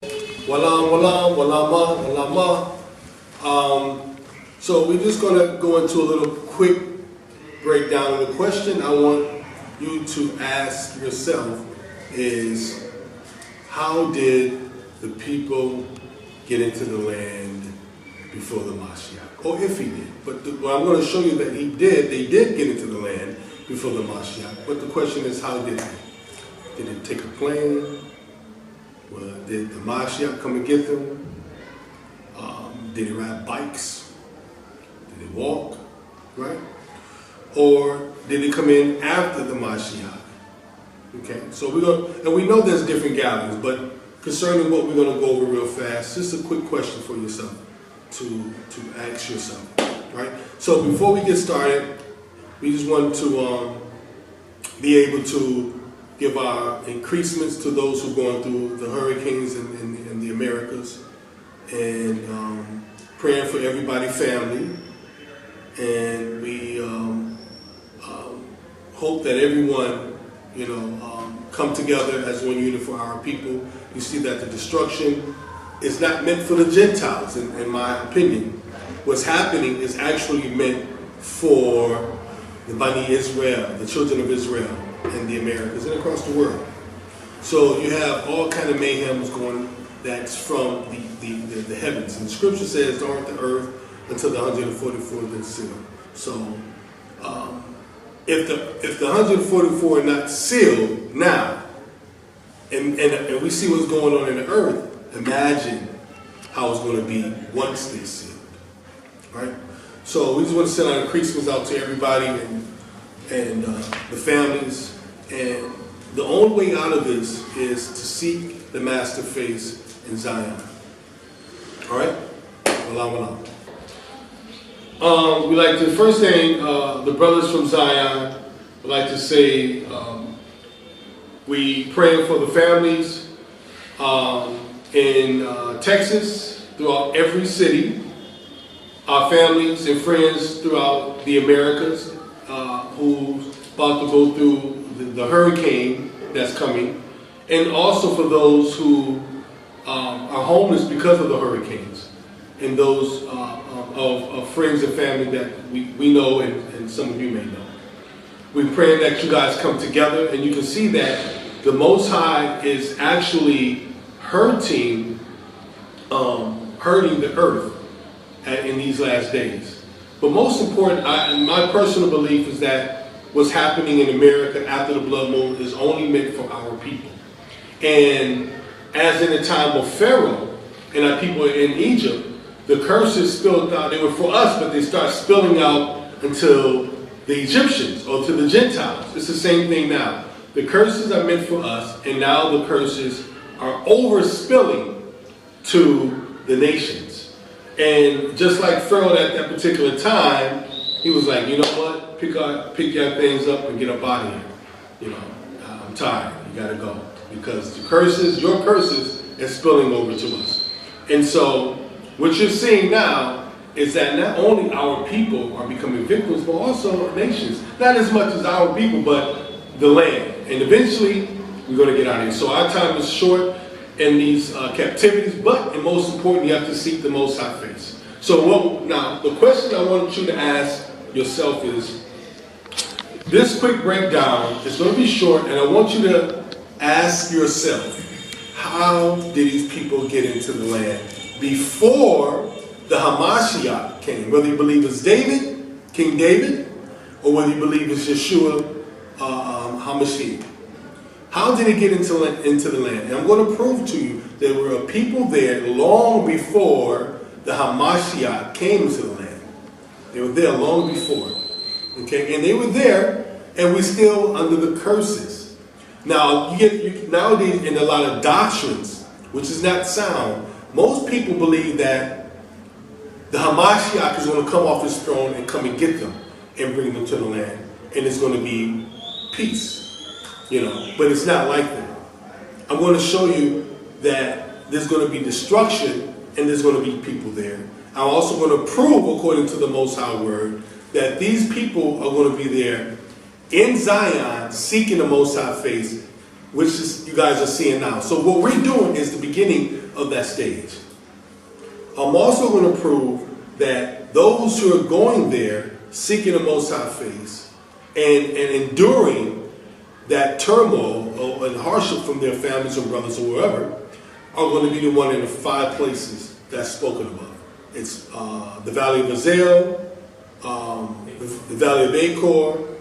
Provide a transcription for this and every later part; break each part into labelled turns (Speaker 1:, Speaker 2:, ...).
Speaker 1: Walam, walama. So we're just going to go into a little quick breakdown of the question I want you to ask yourself is, how did the people get into the land before the Mashiach? Or if he did. But I'm going to show you that they did get into the land before the Mashiach. But the question is, how did they? Did it take a plane? Well, did the Mashiach come and get them? Did they ride bikes? Did they walk? Right? Or did they come in after the Mashiach? Okay, so we know there's different gatherings, but concerning what we're going to go over real fast, just a quick question for yourself to ask yourself, right? So before we get started, we just want to be able to give our increasements to those who are going through the hurricanes in the Americas, and praying for everybody's family. And we hope that everyone, come together as one unit for our people. You see that the destruction is not meant for the Gentiles, in my opinion. What's happening is actually meant for the Bani Israel, the children of Israel in the Americas and across the world. So you have all kind of mayhems going that's from the heavens. And the scripture says, "Don't hurt the earth until the 144 have been sealed." So if the 144 are not sealed now, and we see what's going on in the earth, imagine how it's going to be once they're sealed, right? So we just want to send our Christmas out to everybody and the families. And the only way out of this is to seek the master face in Zion. All right? We like to, first thing, the brothers from Zion would like to say, we pray for the families in Texas, throughout every city, our families and friends throughout the Americas who's about to go through the hurricane that's coming, and also for those who are homeless because of the hurricanes, and those of friends and family that we know and some of you may know. We pray that you guys come together, and you can see that the Most High is actually hurting the earth in these last days. But most important, my personal belief is that what's happening in America after the blood moon is only meant for our people. And as in the time of Pharaoh and our people in Egypt, the curses spilled out. They were for us, but they start spilling out until the Egyptians or to the Gentiles. It's the same thing now. The curses are meant for us, and now the curses are overspilling to the nations. And just like Pharaoh at that particular time, he was like, you know what? Pick your things up and get up out of here. I'm tired. You got to go. Because your curses, is spilling over to us. And so what you're seeing now is that not only our people are becoming victims, but also nations. Not as much as our people, but the land. And eventually, we're going to get out of here. So our time is short in these captivities, but and most important, you have to seek the Most High face. So now, the question I want you to ask yourself is, this quick breakdown is going to be short, and I want you to ask yourself, how did these people get into the land before the Hamashiach came? Whether you believe it's David, King David, or whether you believe it's Yeshua HaMashiach. How did it get into the land? And I'm going to prove to you there were people there long before the Hamashiach came into the land. They were there long before. Okay, and they were there, and we're still under the curses. Now, nowadays in a lot of doctrines, which is not sound, most people believe that the Hamashiach is going to come off his throne and come and get them and bring them to the land, and it's going to be peace. But it's not like that. I'm going to show you that there's going to be destruction, and there's going to be people there. I'm also going to prove, according to the Most High Word, that these people are going to be there in Zion, seeking the Most High face which is, you guys are seeing now. So what we're doing is the beginning of that stage. I'm also going to prove that those who are going there, seeking the Most High face, and enduring that turmoil and hardship from their families and brothers or wherever, are going to be the one in the 5 places that's spoken about. It's the Valley of Azel, the Valley of Achor,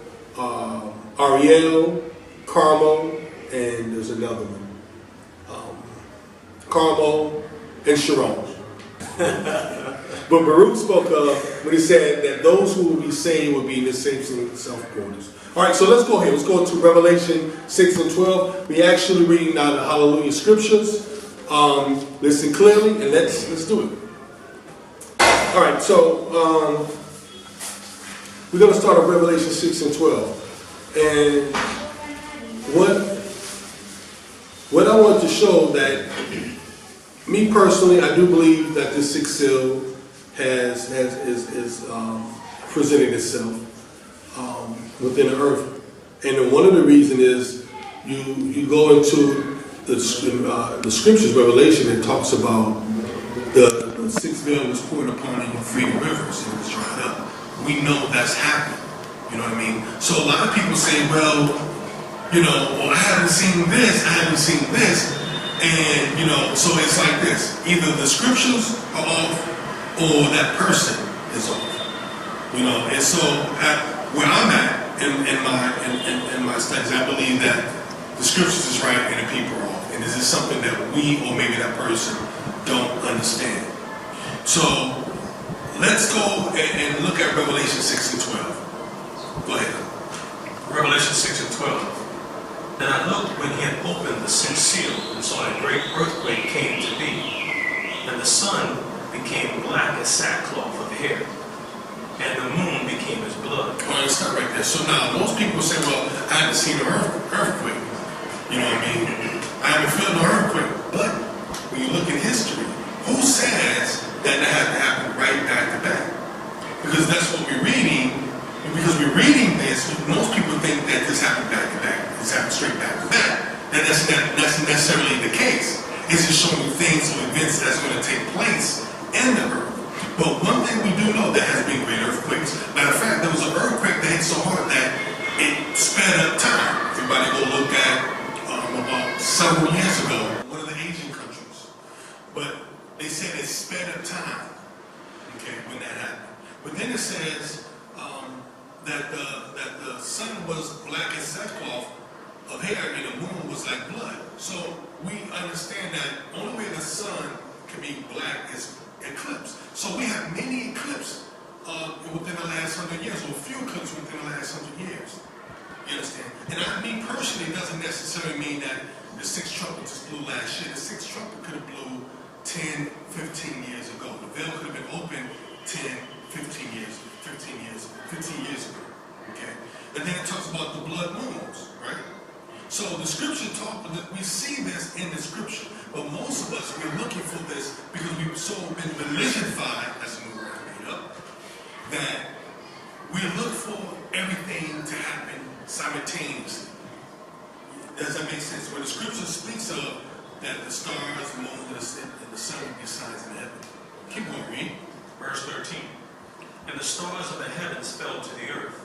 Speaker 1: Ariel, Carmel, and there's another one. Carmel and Sharon. But Baruch spoke of when he said that those who will be saved will be in the same self-quarters. All right, so let's go ahead. Let's go to Revelation 6 and 12. We're actually reading now the Hallelujah scriptures. Listen clearly and let's do it. All right, so we're going to start at Revelation 6 and 12. And what I want to show that, me personally, I do believe that this 6th seal is presenting itself within the earth. And one of the reasons is you go into the scriptures, Revelation, it talks about the 6th veil was poured upon and you freed the rivers and it was dried up. We know that's happened. You know what I mean? So a lot of people say, well, I haven't seen this, I haven't seen this. And, so it's like this. Either the scriptures are off or that person is off. And so where I'm at in my studies, I believe that the scriptures is right and the people are off. And this is something that we or maybe that person don't understand. So let's go and look at Revelation 6 and 12. Go ahead.
Speaker 2: Revelation 6 and 12. And I looked when he had opened the 6th seal, and saw a great earthquake came to be. And the sun became black as sackcloth of hair, and the moon became as blood.
Speaker 1: All right, stop right there. So now, most people say, well, I haven't seen an earthquake. You know what I mean? I haven't felt an earthquake. But when you look in history, who says that had to happen right back to back? Because that's what we're reading. Because we're reading this, most people think that this happened back to back. This happened straight back to back. And that's not necessarily the case. It's just showing things or events that's going to take place in the earth. But one thing we do know, there has been great earthquakes. Matter of fact, there was an earthquake that hit so hard that it sped up time. Everybody go look at about several years ago, one of the Asian countries. But they said it sped up time, okay, when that happened. But then it says that the sun was black as sackcloth of hair and the moon was like blood. So we understand that only way the sun can be black is eclipse. So we have many eclipses within the last 100 years, or a few eclipses within the last 100 years. You understand? And me personally, it doesn't necessarily mean that the 6th trumpet just blew last year. The 6th trumpet could have blew 10, 15 years ago. The veil could have been open 10, 15 years ago. Okay? And then it talks about the blood moons, right? So the scripture we see this in the scripture, but most of us, we're looking for this because we've so been religionfied, that's a new word I made up, that we look for everything to happen simultaneously. Does that make sense? When the scripture speaks of that the stars, the moon, and the sun will be signs in heaven. Keep going, read.
Speaker 2: Verse 13. And the stars of the heavens fell to the earth,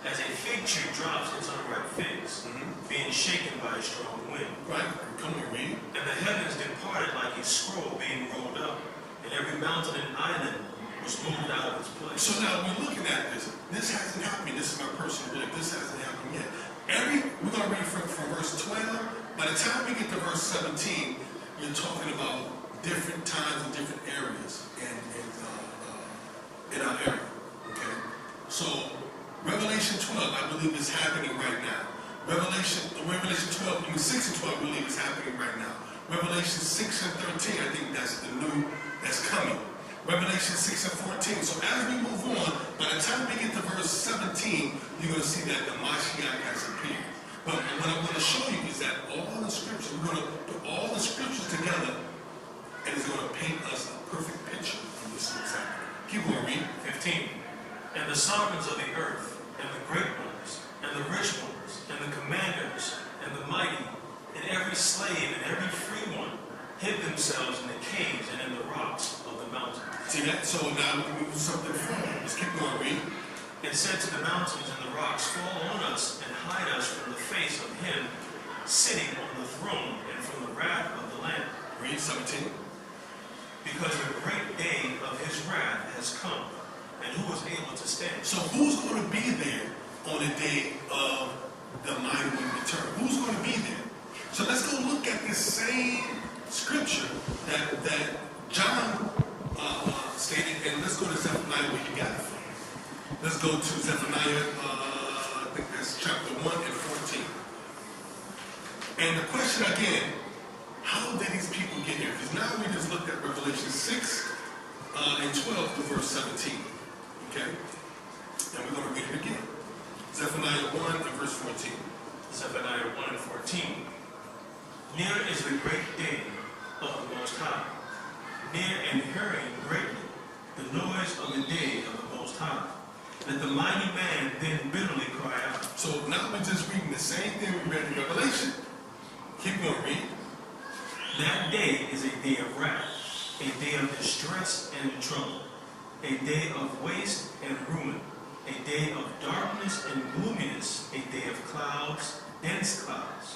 Speaker 2: as a fig tree drops its unripe figs, being shaken by a strong wind.
Speaker 1: Right, come on, read.
Speaker 2: And the heavens departed like a scroll being rolled up, and every mountain and island was moved out of its place.
Speaker 1: So now we're looking at this. This hasn't happened. This is my personal belief. This hasn't happened yet. We're going to read from verse 12. By the time we get to verse 17, you're talking about different times and different areas in our era. Okay? So Revelation 12, I believe, is happening right now. Revelation 12, 6 and 12, I believe, is happening right now. Revelation 6 and 13, I think that's the new that's coming. Revelation 6 and 14. So as we move on, by the time we get to verse 17, you're going to see that the Mashiach has appeared. But what I'm going to show you is that all the scriptures, we're going to put all the scriptures together, and it's going to paint us a perfect picture of this what's happening. Keep going, read.
Speaker 2: 15. And the sovereigns of the earth, and the great ones, and the rich ones, and the commanders, and the mighty
Speaker 1: that? So now we move something forward. Let's keep going, read.
Speaker 2: And said to the mountains and the rocks, fall on us and hide us from the face of him sitting on the throne and from the wrath of the Lamb.
Speaker 1: Read 17.
Speaker 2: Because the great day of his wrath has come, and who is able to stand?
Speaker 1: So who's going to be there on the day of the mighty one return? Who's going to be there? So let's go look at this same scripture that John stated, and let's go to Zechariah where you got it from. Let's go to Zechariah, I think that's chapter 1 and 14. And the question again, how did these people get here? Because now we just looked at Revelation 6 and 12 to verse 17. Okay? And we're going to read it again. Zephaniah 1 and verse 14.
Speaker 2: Zephaniah 1 and 14. Near is the great day of the Most High. Near and hearing greatly the noise of the day of the Most High. Let the mighty man then bitterly cry out.
Speaker 1: So now we're just reading the same thing we read in Revelation. Keep going, read.
Speaker 2: That day is a day of wrath, a day of distress and trouble, a day of waste and ruin, a day of darkness and gloominess, a day of clouds, dense clouds.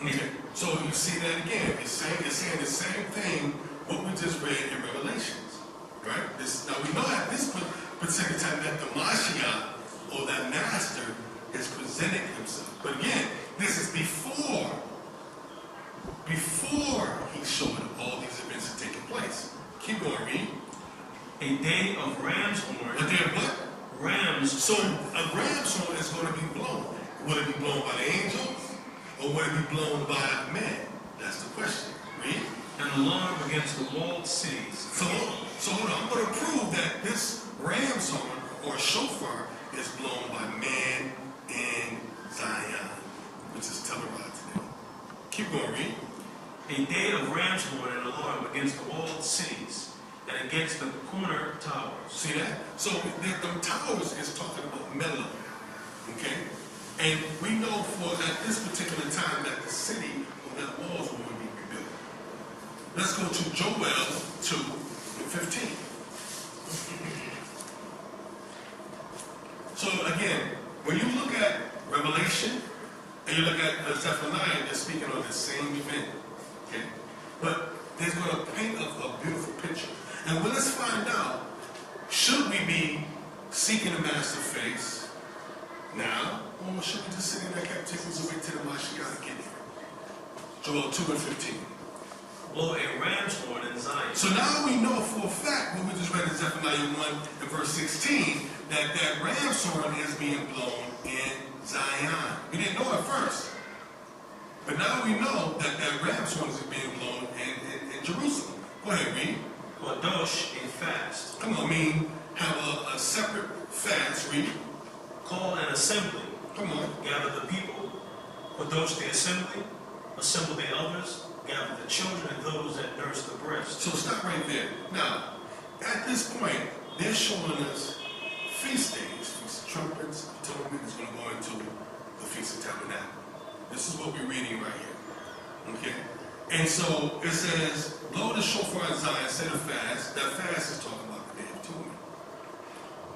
Speaker 1: Okay, so you see that again. It's saying the same thing what we just read in Revelations, right? Now we know at this particular time that the Mashiach, or that master, is presenting himself. But again, this is before he's showing all these events are taking place. Keep going, read.
Speaker 2: A day of ram's horn.
Speaker 1: A day of what?
Speaker 2: Ram's.
Speaker 1: So a ram's horn is going to be blown. Will it be blown by the angels? Or will it be blown by man? That's the question. Read.
Speaker 2: An alarm against the walled cities.
Speaker 1: So hold on. I'm going to prove that this ram's horn or shofar is blown by man in Zion, which is televised today. Keep going, read.
Speaker 2: A day of ram's horn and alarm against the walled cities and against the corner towers.
Speaker 1: See that? So the towers is talking about Melo. Okay? And we know for at this particular time that the city or that walls were going to be rebuilt. Let's go to Joel 2 and 15. So again, when you look at Revelation and you look at Zephaniah, they're speaking of the same event. Okay? But they're going to paint a beautiful picture. And well, let's find out, should we be seeking a master face now, or should we just sit in that captivity and wait till the Mashiach get here? Joel 2 and 15.
Speaker 2: Blow a ram's horn in Zion.
Speaker 1: So now we know for a fact, when we just read in Zephaniah 1 and verse 16, that ram's horn is being blown in Zion. We didn't know at first. But now we know that ram's horn is being blown in Jerusalem. Go ahead, read.
Speaker 2: Kadosh, a fast.
Speaker 1: Come on, have a separate fast, read.
Speaker 2: Call an assembly.
Speaker 1: Come on.
Speaker 2: Gather the people. Kadosh, the assembly. Assemble the elders. Gather the children and those that nurse the breast.
Speaker 1: So stop right there. Now, at this point, they're showing us feast days. Feast of Trumpets, Atonement is going to go into the Feast of Tabernacle. This is what we're reading right here. Okay? And so it says, blow the shofar in Zion, set a fast. That fast is talking about the Day of Atonement.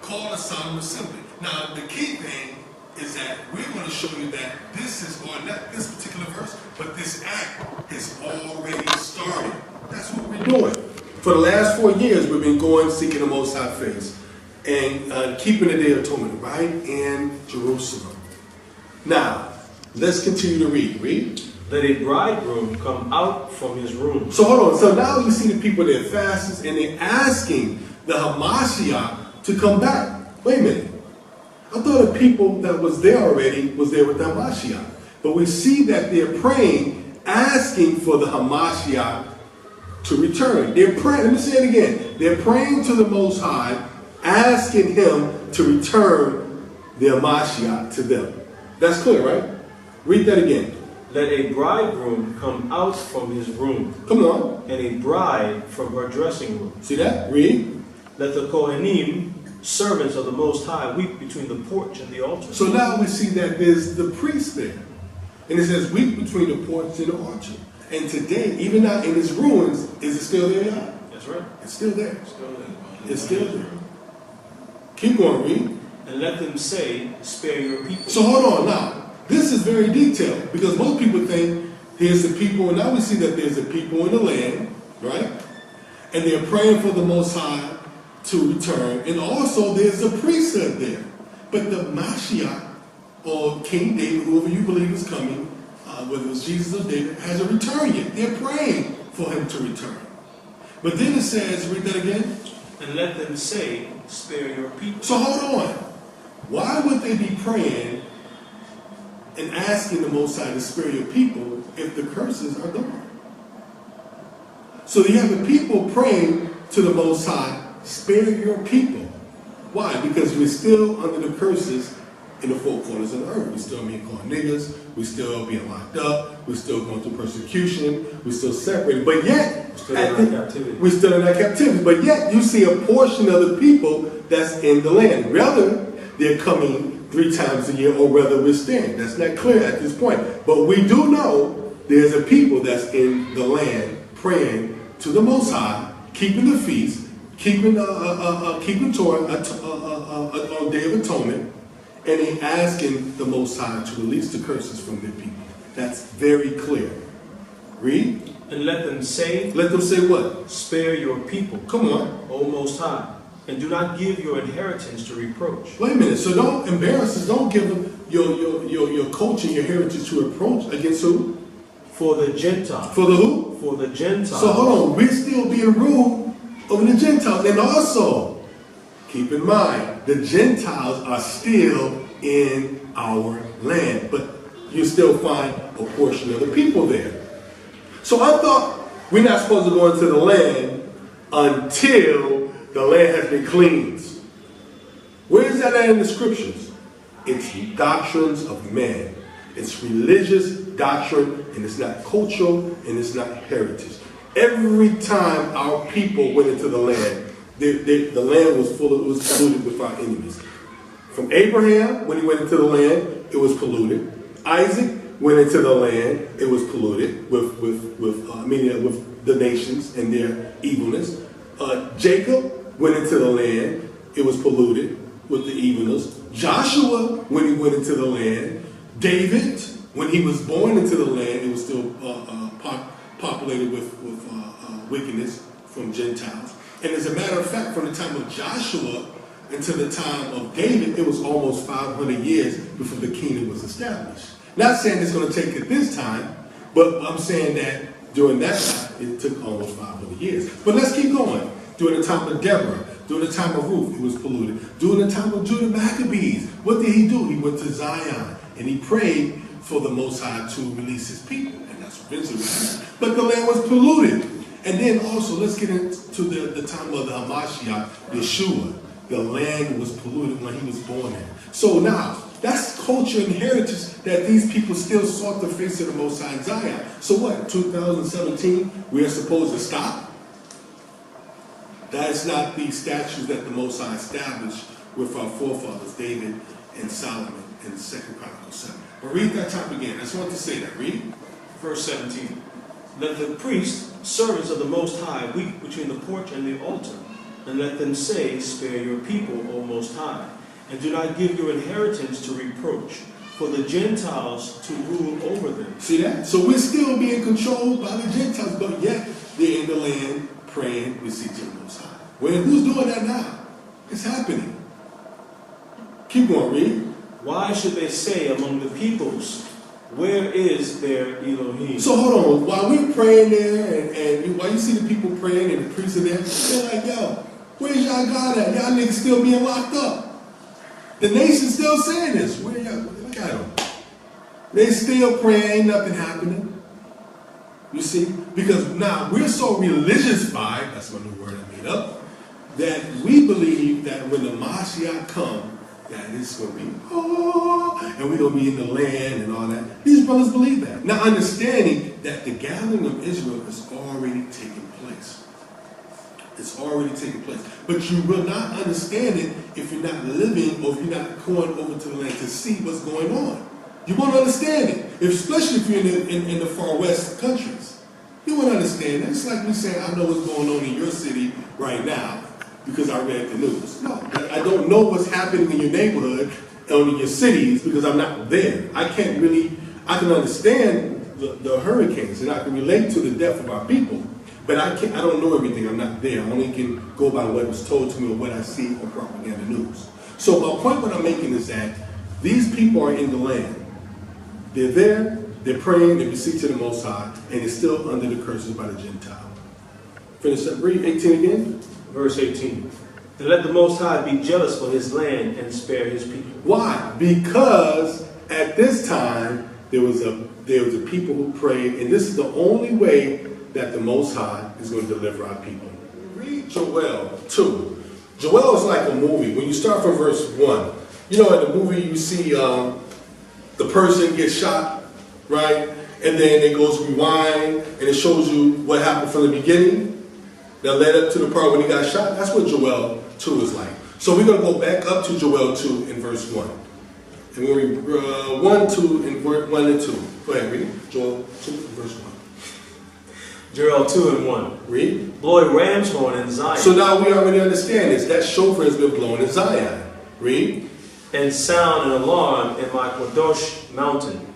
Speaker 1: Call a solemn assembly. Now, the key thing is that we're going to show you that this is, or not this particular verse, but this act is already started. That's what we're doing. For the last 4 years, we've been going seeking the Most High face and keeping the Day of Atonement right in Jerusalem. Now, let's continue to read. Read.
Speaker 3: Let a bridegroom come out from his room.
Speaker 1: So hold on. So now you see the people that fasting and they're asking the Hamashiach to come back. Wait a minute. I thought the people that was there already was there with the Hamashiach. But we see that they're praying, asking for the Hamashiach to return. They're praying, let me say it again. They're praying to the Most High, asking him to return the Hamashiach to them. That's clear, right? Read that again.
Speaker 3: Let a bridegroom come out from his room.
Speaker 1: Come on.
Speaker 3: And a bride from her dressing room.
Speaker 1: See that? Read.
Speaker 3: Let the Kohanim, servants of the Most High, weep between the porch and the altar.
Speaker 1: So now we see that there's the priest there. And it says weep between the porch and the altar. And today, even now in its ruins, is it still there?
Speaker 3: Yes. That's right.
Speaker 1: It's still there.
Speaker 3: Still there.
Speaker 1: It's still there. Keep going, read.
Speaker 3: And let them say, spare your people.
Speaker 1: So hold on now. This is very detailed because most people think there's the people, and now we see that there's the people in the land, right? And they're praying for the Most High to return. And also there's the priesthood there. But the Mashiach, or King David, whoever you believe is coming, whether it's Jesus or David, hasn't returned yet. They're praying for him to return. But then it says, read that again.
Speaker 3: And let them say, spare your people.
Speaker 1: So hold on. Why would they be praying and asking the Most High to spare your people if the curses are gone? So you have the people praying to the Most High, spare your people. Why? Because we're still under the curses in the four corners of the earth. We're still being called niggas. We're still being locked up. We're still going through persecution. We're still separated. But yet, we're still in that captivity. But yet, you see a portion of the people that's in the land. Whether they're coming 3 times a year or whether we're staying. That's not clear at this point. But we do know there's a people that's in the land praying to the Most High, keeping the feast, keeping Torah on Day of Atonement, and he asking the Most High to release the curses from their people. That's very clear. Read.
Speaker 3: And let them say.
Speaker 1: Let them say what?
Speaker 3: Spare your people.
Speaker 1: Come on.
Speaker 3: O Most High. And do not give your inheritance to reproach.
Speaker 1: Wait a minute. So don't embarrass us. Don't give them your culture, your heritage to reproach against who?
Speaker 3: For the Gentiles.
Speaker 1: For the who?
Speaker 3: For the Gentiles.
Speaker 1: So hold on. We're still being ruled over the Gentiles. And also, keep in mind, the Gentiles are still in our land, but you still find a portion of the people there. So I thought we're not supposed to go into the land until the land has been cleansed. Where is that at in the scriptures? It's doctrines of men. It's religious doctrine, and it's not cultural, and it's not heritage. Every time our people went into the land, the land was polluted with our enemies. From Abraham, when he went into the land, it was polluted. Isaac went into the land, it was polluted with the nations and their evilness. Jacob went into the land, it was polluted with the evilness. Joshua, when he went into the land. David, when he was born into the land, it was still populated with wickedness from Gentiles. And as a matter of fact, from the time of Joshua until the time of David, it was almost 500 years before the kingdom was established. Not saying it's going to take it this time, but I'm saying that during that time, it took almost 500 years. But let's keep going. During the time of Deborah, during the time of Ruth, it was polluted. During the time of Judah Maccabees, what did he do? He went to Zion and he prayed for the Most High to release his people. And that's eventually what happened. But the land was polluted. And then also, let's get into the time of the Hamashiach, Yeshua. The land was polluted when he was born in. So now, that's culture and heritage that these people still sought the face of the Most High in Zion. So what, 2017, we are supposed to stop? That is not the statutes that the Most High established with our forefathers, David and Solomon in 2 Chronicles 7. But read that top again. I just want to say that. Read.
Speaker 3: Verse 17. Let the priests, servants of the Most High, weep between the porch and the altar, and let them say, spare your people, O Most High, and do not give your inheritance to reproach, for the Gentiles to rule over them.
Speaker 1: See that? So we're still being controlled by the Gentiles, but yet they're in the land praying, beseeching the Most High. Well, who's doing that now? It's happening. Keep going, read.
Speaker 3: Why should they say among the peoples, where is their Elohim?
Speaker 1: So hold on. While we're praying there, and while you see the people praying and the priests are there, they're like, yo, where's y'all God at? Y'all niggas still being locked up. The nation's still saying this. Where y'all? Look at them. They still praying, ain't nothing happening. You see? Because now we're so religious-fied, that's my new word I made up, that we believe that when the Mashiach comes, that it's going to be, and we're going to be in the land and all that. These brothers believe that. Now understanding that the gathering of Israel is already taking place. It's already taking place. But you will not understand it if you're not living or if you're not going over to the land to see what's going on. You won't understand it, especially if you're in the far west countries. You wouldn't understand that. It's like me saying, I know what's going on in your city right now because I read the news. No, I don't know what's happening in your neighborhood or in your cities because I'm not there. I can understand the hurricanes and I can relate to the death of our people, but I don't know everything. I'm not there. I only can go by what was told to me or what I see on propaganda news. So my point what I'm making is that these people are in the land. They're there, they're praying, they beseech to the Most High, and they're still under the curses by the Gentile. Finish up, read 18 again.
Speaker 3: Verse 18. And let the Most High be jealous for his land and spare his people.
Speaker 1: Why? Because at this time, there was a people who prayed, and this is the only way that the Most High is going to deliver our people. Read Joel 2. Joel is like a movie. When you start from verse 1, you know, in the movie you see the person gets shot, right? And then it goes rewind, and it shows you what happened from the beginning that led up to the part when he got shot. That's what Joel 2 is like. So we're going to go back up to Joel 2 in verse 1. And we'll read 1, 2, and 1 and 2. Go ahead, read. Joel 2, verse 1.
Speaker 3: Joel 2 and 1.
Speaker 1: Read.
Speaker 3: Blow a ram's horn in Zion.
Speaker 1: So now we already understand this. That shofar has been blown in Zion. Read.
Speaker 3: And sound an alarm in my Kadosh mountain.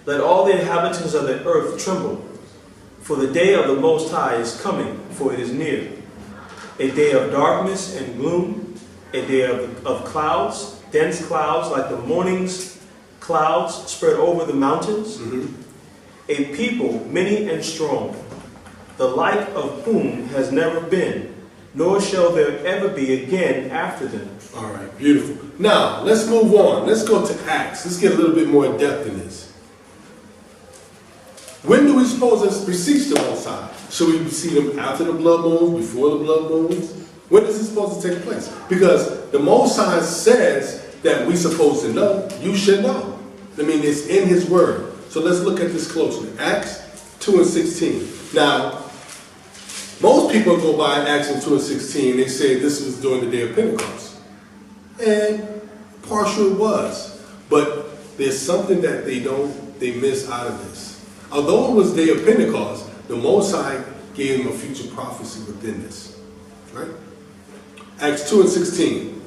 Speaker 3: Let all the inhabitants of the earth tremble. For the day of the Most High is coming, for it is near. A day of darkness and gloom, a day of clouds, dense clouds like the morning's clouds spread over the mountains. Mm-hmm. A people many and strong, the like of whom has never been, nor shall there ever be again after them.
Speaker 1: All right, beautiful. Now, let's move on. Let's go to Acts. Let's get a little bit more depth in this. When do we suppose to beseech the Most High? Should we beseech them after the blood moons, before the blood moons? When is it supposed to take place? Because the Most High says that we're supposed to know. You should know. I mean, it's in His Word. So let's look at this closely. Acts 2 and 16. Now, most people go by Acts 2 and 16. They say this was during the day of Pentecost. And partial it was. But there's something that they miss out of this. Although it was day of Pentecost, the Most High gave them a future prophecy within this. Right? Acts 2 and 16.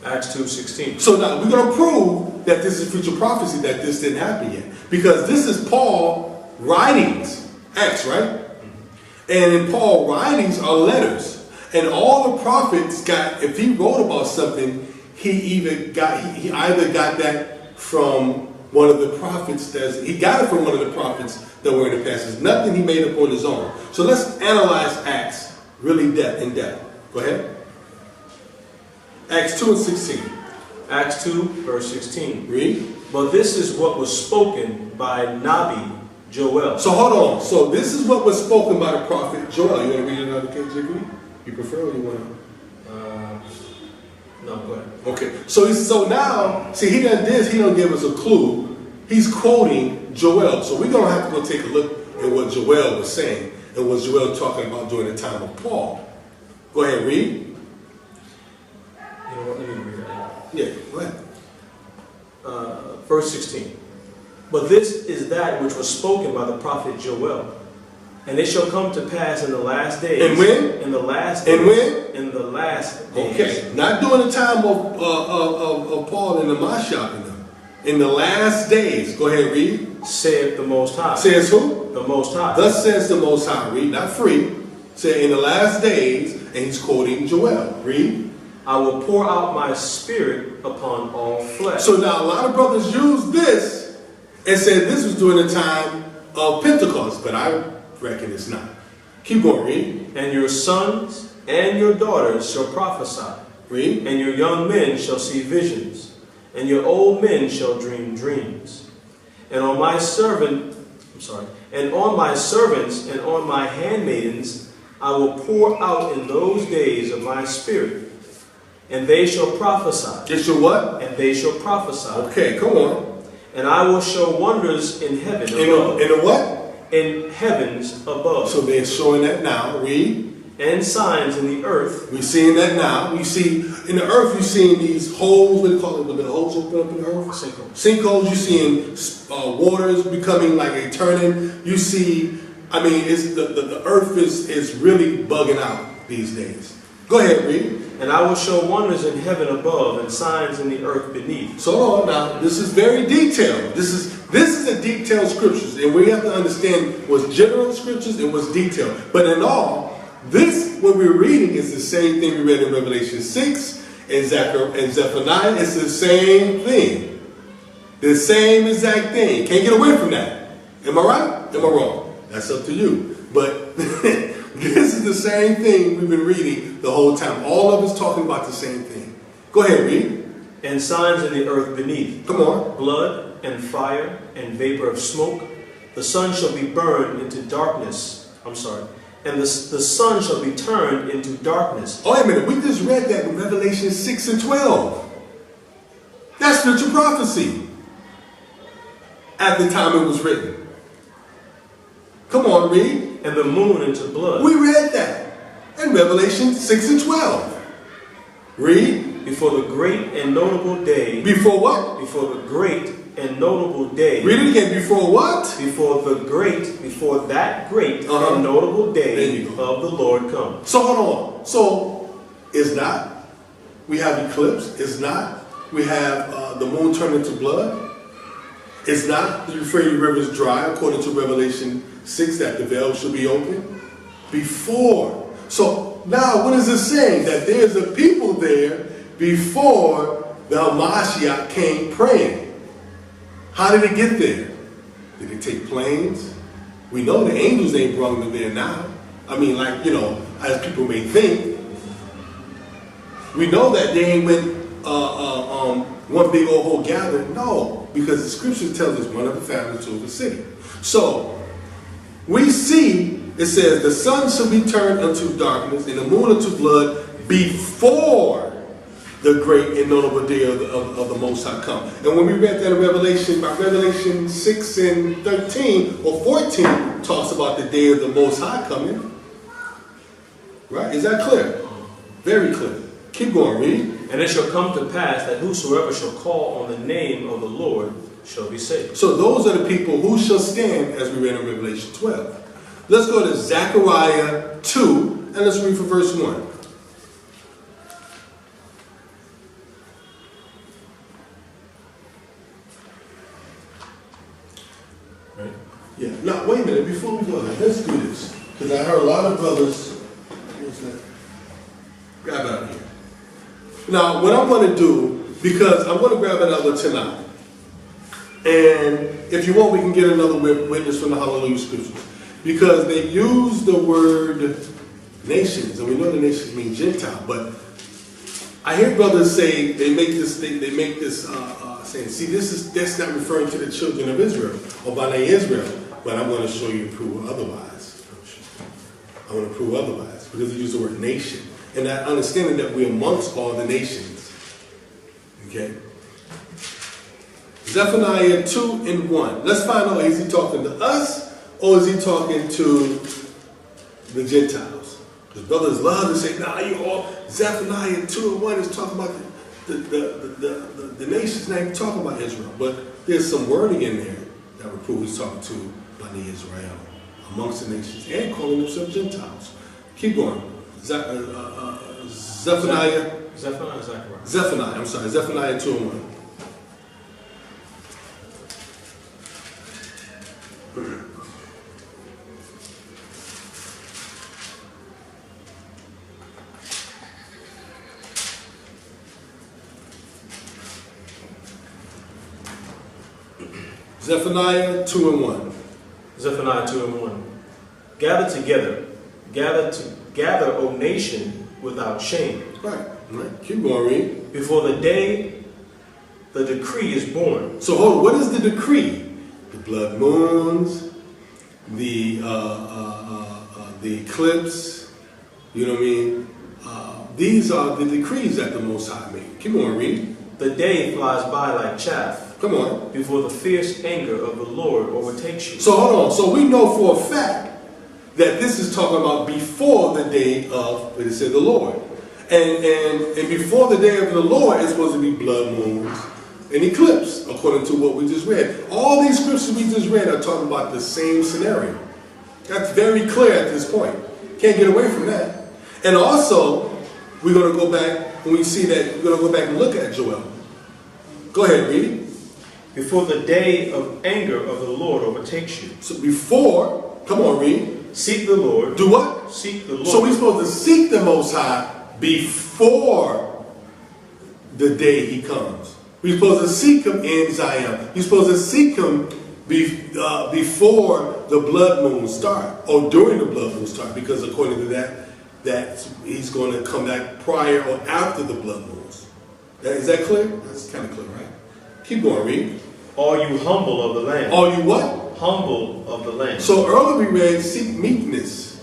Speaker 3: Acts 2:16.
Speaker 1: So now we're going to prove that this is future prophecy, that this didn't happen yet. Because this is Paul's writings. Acts, right? And in Paul's writings are letters. And all the prophets got, if he wrote about something, he either got that from one of the prophets, he got it from one of the prophets that were in the past. There's nothing he made up on his own. So let's analyze Acts really in depth. Go ahead. Acts 2 and 16.
Speaker 3: Acts 2, verse 16.
Speaker 1: Read.
Speaker 3: But this is what was spoken by Nabi Joel.
Speaker 1: So hold on. So this is what was spoken by the prophet Joel. You want to read it out of KJV? You prefer or you want to?
Speaker 3: No, go ahead.
Speaker 1: Okay. So now, see, he done this. He don't give us a clue. He's quoting Joel. So we're going to have to go take a look at what Joel was saying and what Joel talking about during the time of Paul. Go ahead, read.
Speaker 3: You know what? Let me read that.
Speaker 1: Yeah, go ahead.
Speaker 3: Verse 16. But this is that which was spoken by the prophet Joel. And it shall come to pass in the last days.
Speaker 1: And when?
Speaker 3: In the last days.
Speaker 1: And when?
Speaker 3: In the last days.
Speaker 1: Okay. Not during the time of Paul and the Mashiach and them. In the last days. Go ahead, read.
Speaker 3: Saith the Most High.
Speaker 1: Says who?
Speaker 3: The Most High.
Speaker 1: Thus says the Most High. Read, not free. Say in the last days, and he's quoting Joel. Read.
Speaker 3: I will pour out my spirit upon all flesh.
Speaker 1: So now a lot of brothers use this and said this was during the time of Pentecost, but I reckon it's not. Keep going, read.
Speaker 3: And your sons and your daughters shall prophesy.
Speaker 1: Read.
Speaker 3: And your young men shall see visions. And your old men shall dream dreams. And on my servants and on my handmaidens I will pour out in those days of my spirit. And they shall prophesy.
Speaker 1: They shall what?
Speaker 3: And they shall prophesy.
Speaker 1: Okay, come on.
Speaker 3: And I will show wonders in heaven above.
Speaker 1: In the what?
Speaker 3: In heavens above.
Speaker 1: So they're showing that now. Read.
Speaker 3: And signs in the earth.
Speaker 1: We're seeing that now. We see in the earth. You're seeing these holes. What do you call it? When the holes open up in the earth.
Speaker 3: Sinkholes.
Speaker 1: Sinkholes. You're seeing waters becoming like a turning. You see I mean, it's the earth is really bugging out these days. Go ahead, read.
Speaker 3: And I will show wonders in heaven above and signs in the earth beneath.
Speaker 1: So hold on now, this is very detailed. This is a detailed scriptures, and we have to understand what's general scriptures and what's detailed. But in all, this what we're reading is the same thing we read in Revelation 6 and Zechariah and Zephaniah. It's the same thing. The same exact thing. Can't get away from that. Am I right? Am I wrong? That's up to you. But this is the same thing we've been reading the whole time. All of us talking about the same thing. Go ahead, read.
Speaker 3: And signs in the earth beneath.
Speaker 1: Come on.
Speaker 3: Blood and fire and vapor of smoke. The sun shall be burned into darkness. And the sun shall be turned into darkness.
Speaker 1: Oh, wait a minute. We just read that in Revelation 6 and 12. That's spiritual prophecy. At the time it was written. Come on, read.
Speaker 3: And the moon into blood.
Speaker 1: We read that in Revelation 6 and 12. Read.
Speaker 3: Before the great and notable day.
Speaker 1: Before what?
Speaker 3: Before the great and notable day.
Speaker 1: Read it again. Before what?
Speaker 3: Before that great and notable day of the Lord come.
Speaker 1: So hold on. So is not we have eclipse? Is not we have the moon turned into blood? Is not the Euphrates River is dry according to Revelation 6 that the veil should be open? Before. So now what is it saying? That there's a people there before the Hamashiach came praying. How did it get there? Did it take planes? We know the angels ain't brought them there now. I mean, like, you know, as people may think. We know that they ain't went one big old whole gathering. No, because the scripture tells us one of the families to the city. So we see it says the sun shall be turned unto darkness and the moon unto blood before the great and notable day of the Most High come. And when we read that in Revelation 6 and 13 or 14 talks about the day of the Most High coming. Right? Is that clear? Very clear. Keep going, read.
Speaker 3: And it shall come to pass that whosoever shall call on the name of the Lord shall be saved.
Speaker 1: So those are the people who shall stand, as we read in Revelation 12. Let's go to Zechariah 2, and let's read from verse 1.
Speaker 3: Right?
Speaker 1: Yeah. Now, wait a minute. Before we go there, let's do this. Because I heard a lot of brothers. What's that? Grab out of here. Now, what I'm going to do, because I'm going to grab another tonight. And if you want, we can get another witness from the Hallelujah Scriptures. Because they use the word nations, and we know the nations mean Gentile. But I hear brothers say, they make this saying, see, that's not referring to the children of Israel, or Bani Israel. But I'm going to show you and prove otherwise. I want to prove otherwise, because they use the word nation. And that understanding that we're amongst all the nations. Okay? Zephaniah 2 and 1. Let's find out, is he talking to us or is he talking to the Gentiles? Because brothers love to say, nah, you all, Zephaniah 2 and 1 is talking about the nations, not even talking about Israel. But there's some wording in there that would prove he's talking to Bani Israel amongst the nations and calling themselves Gentiles. Keep going. Zephaniah 2 and 1. Zephaniah 2 and 1.
Speaker 3: Zephaniah 2 and 1. Gather together, gather, O nation, without shame.
Speaker 1: Right. Keep going, read.
Speaker 3: Before the day the decree is born.
Speaker 1: So hold on, what is the decree? The blood moons, the eclipse, you know what I mean? These are the decrees that the Most High made. Keep on, read.
Speaker 3: The day flies by like chaff.
Speaker 1: Come on.
Speaker 3: Before the fierce anger of the Lord overtakes you.
Speaker 1: So hold on. So we know for a fact that this is talking about before the day of, what it said, the Lord. And before the day of the Lord is supposed to be blood moons and eclipse, according to what we just read. All these scriptures we just read are talking about the same scenario. That's very clear at this point. Can't get away from that. And also, we're going to go back, when we see that, we're going to go back and look at Joel. Go ahead, read it.
Speaker 3: Before the day of anger of the Lord overtakes you.
Speaker 1: So before, come on, read.
Speaker 3: Seek the Lord.
Speaker 1: Do what?
Speaker 3: Seek the Lord.
Speaker 1: So we're supposed to seek the Most High before the day He comes. We're supposed to seek Him in Zion. We're supposed to seek Him before the blood moon start, or during the blood moon start, because according to that He's going to come back prior or after the blood moons. Is that clear? That's kind of clear, right? Keep going, read.
Speaker 3: All you humble of the land.
Speaker 1: All you what?
Speaker 3: Humble of the land.
Speaker 1: So earlier we read, seek meekness.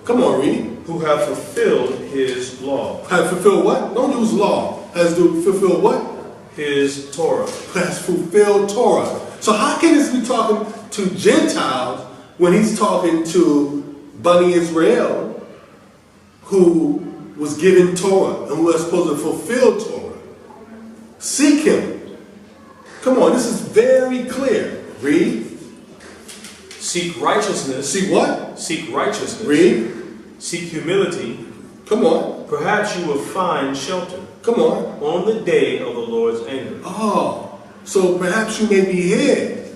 Speaker 1: Come on, read.
Speaker 3: Who have fulfilled His law.
Speaker 1: Have fulfilled what? Don't use law. Has to fulfill what?
Speaker 3: His Torah.
Speaker 1: Has fulfilled Torah. So how can this be talking to Gentiles when He's talking to Bani Israel, who was given Torah and who was supposed to fulfill Torah? Seek Him. Come on, this is very clear. Read.
Speaker 3: Seek righteousness.
Speaker 1: Seek what?
Speaker 3: Seek righteousness.
Speaker 1: Read.
Speaker 3: Seek humility.
Speaker 1: Come on.
Speaker 3: Perhaps you will find shelter.
Speaker 1: Come on
Speaker 3: the day of the Lord's anger.
Speaker 1: Oh, so perhaps you may be hid.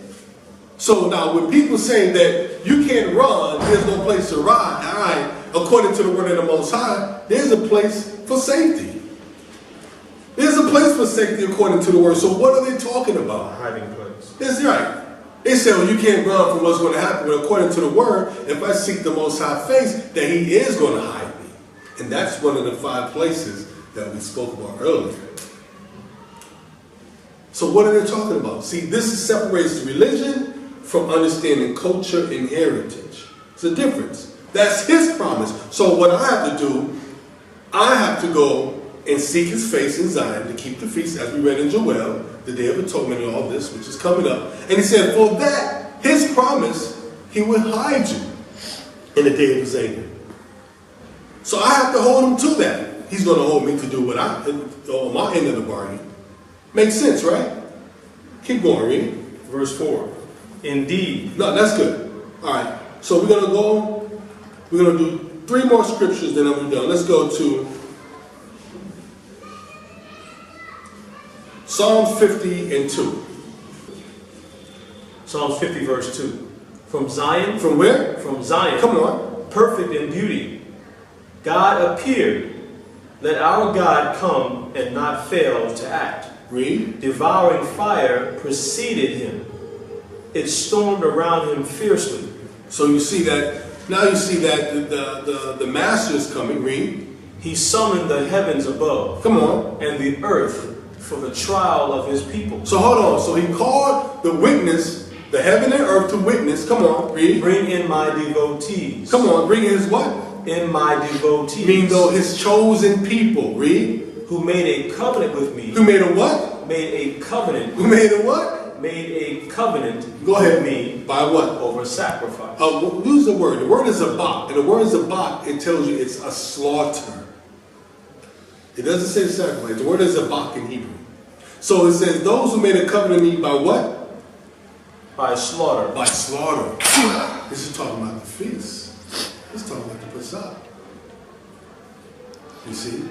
Speaker 1: So now when people say that you can't run, there's no place to ride. All right, according to the word of the Most High, there's a place for safety. There's a place for safety according to the word. So what are they talking
Speaker 3: A
Speaker 1: about?
Speaker 3: hiding place.
Speaker 1: That's right. They say, well, you can't run from what's going to happen. But according to the word, if I seek the Most High face, then He is going to hide me. And that's one of the 5 places that we spoke about earlier. So what are they talking about? See, this separates religion from understanding culture and heritage. It's a difference. That's His promise. So what I have to do, I have to go and seek His face in Zion to keep the feast, as we read in Joel, the Day of Atonement and all this, which is coming up. And He said, for that, His promise, He will hide you in the day of His anger. So I have to hold Him to that. He's going to hold me to do what on my end of the bargain. Makes sense, right? Keep going, read.
Speaker 3: Verse 4. Indeed.
Speaker 1: No, that's good. All right. So we're going to do 3 more scriptures, then I'm done. Let's go to Psalm 50 and 2.
Speaker 3: Psalms 50 verse 2. From Zion.
Speaker 1: From where?
Speaker 3: From Zion.
Speaker 1: Come on.
Speaker 3: Perfect in beauty. God appeared. Let our God come and not fail to act.
Speaker 1: Read.
Speaker 3: Devouring fire preceded Him. It stormed around Him fiercely.
Speaker 1: So you see that, now you see that the master is coming. Read.
Speaker 3: He summoned the heavens above.
Speaker 1: Come on.
Speaker 3: And the earth for the trial of His people.
Speaker 1: So hold on. So He called the witness, the heaven and earth to witness. Come on. Read.
Speaker 3: Bring in my devotees.
Speaker 1: Come on. Bring in His what?
Speaker 3: In my devotees.
Speaker 1: Mean though His chosen people. Read.
Speaker 3: Who made a covenant with me.
Speaker 1: Who made a what?
Speaker 3: Made a covenant.
Speaker 1: Who made a what?
Speaker 3: Made a covenant
Speaker 1: Go ahead.
Speaker 3: with me.
Speaker 1: By what?
Speaker 3: Over sacrifice.
Speaker 1: Use the word. The word is zabak. And the word zabak, it tells you it's a slaughter. It doesn't say sacrifice. The word is zabak in Hebrew. So it says, those who made a covenant with me by what?
Speaker 3: By slaughter.
Speaker 1: By slaughter. This is talking about the feast. This is talking about the Pesach. You see?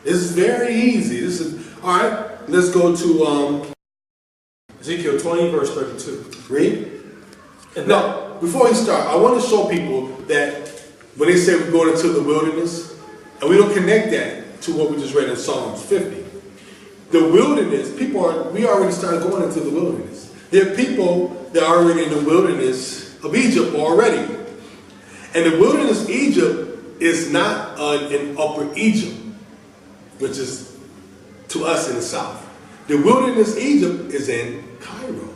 Speaker 1: This is very easy. This is, all right, let's go to
Speaker 3: Ezekiel 20 verse 32.
Speaker 1: read.
Speaker 3: And
Speaker 1: Now, before we start, I want to show people that when they say we're going into the wilderness, and we don't connect that to what we just read in Psalms 50. The wilderness, we already started going into the wilderness. There are people that are already in the wilderness of Egypt already. And the wilderness of Egypt is not in Upper Egypt, which is to us in the south. The wilderness of Egypt is in Cairo.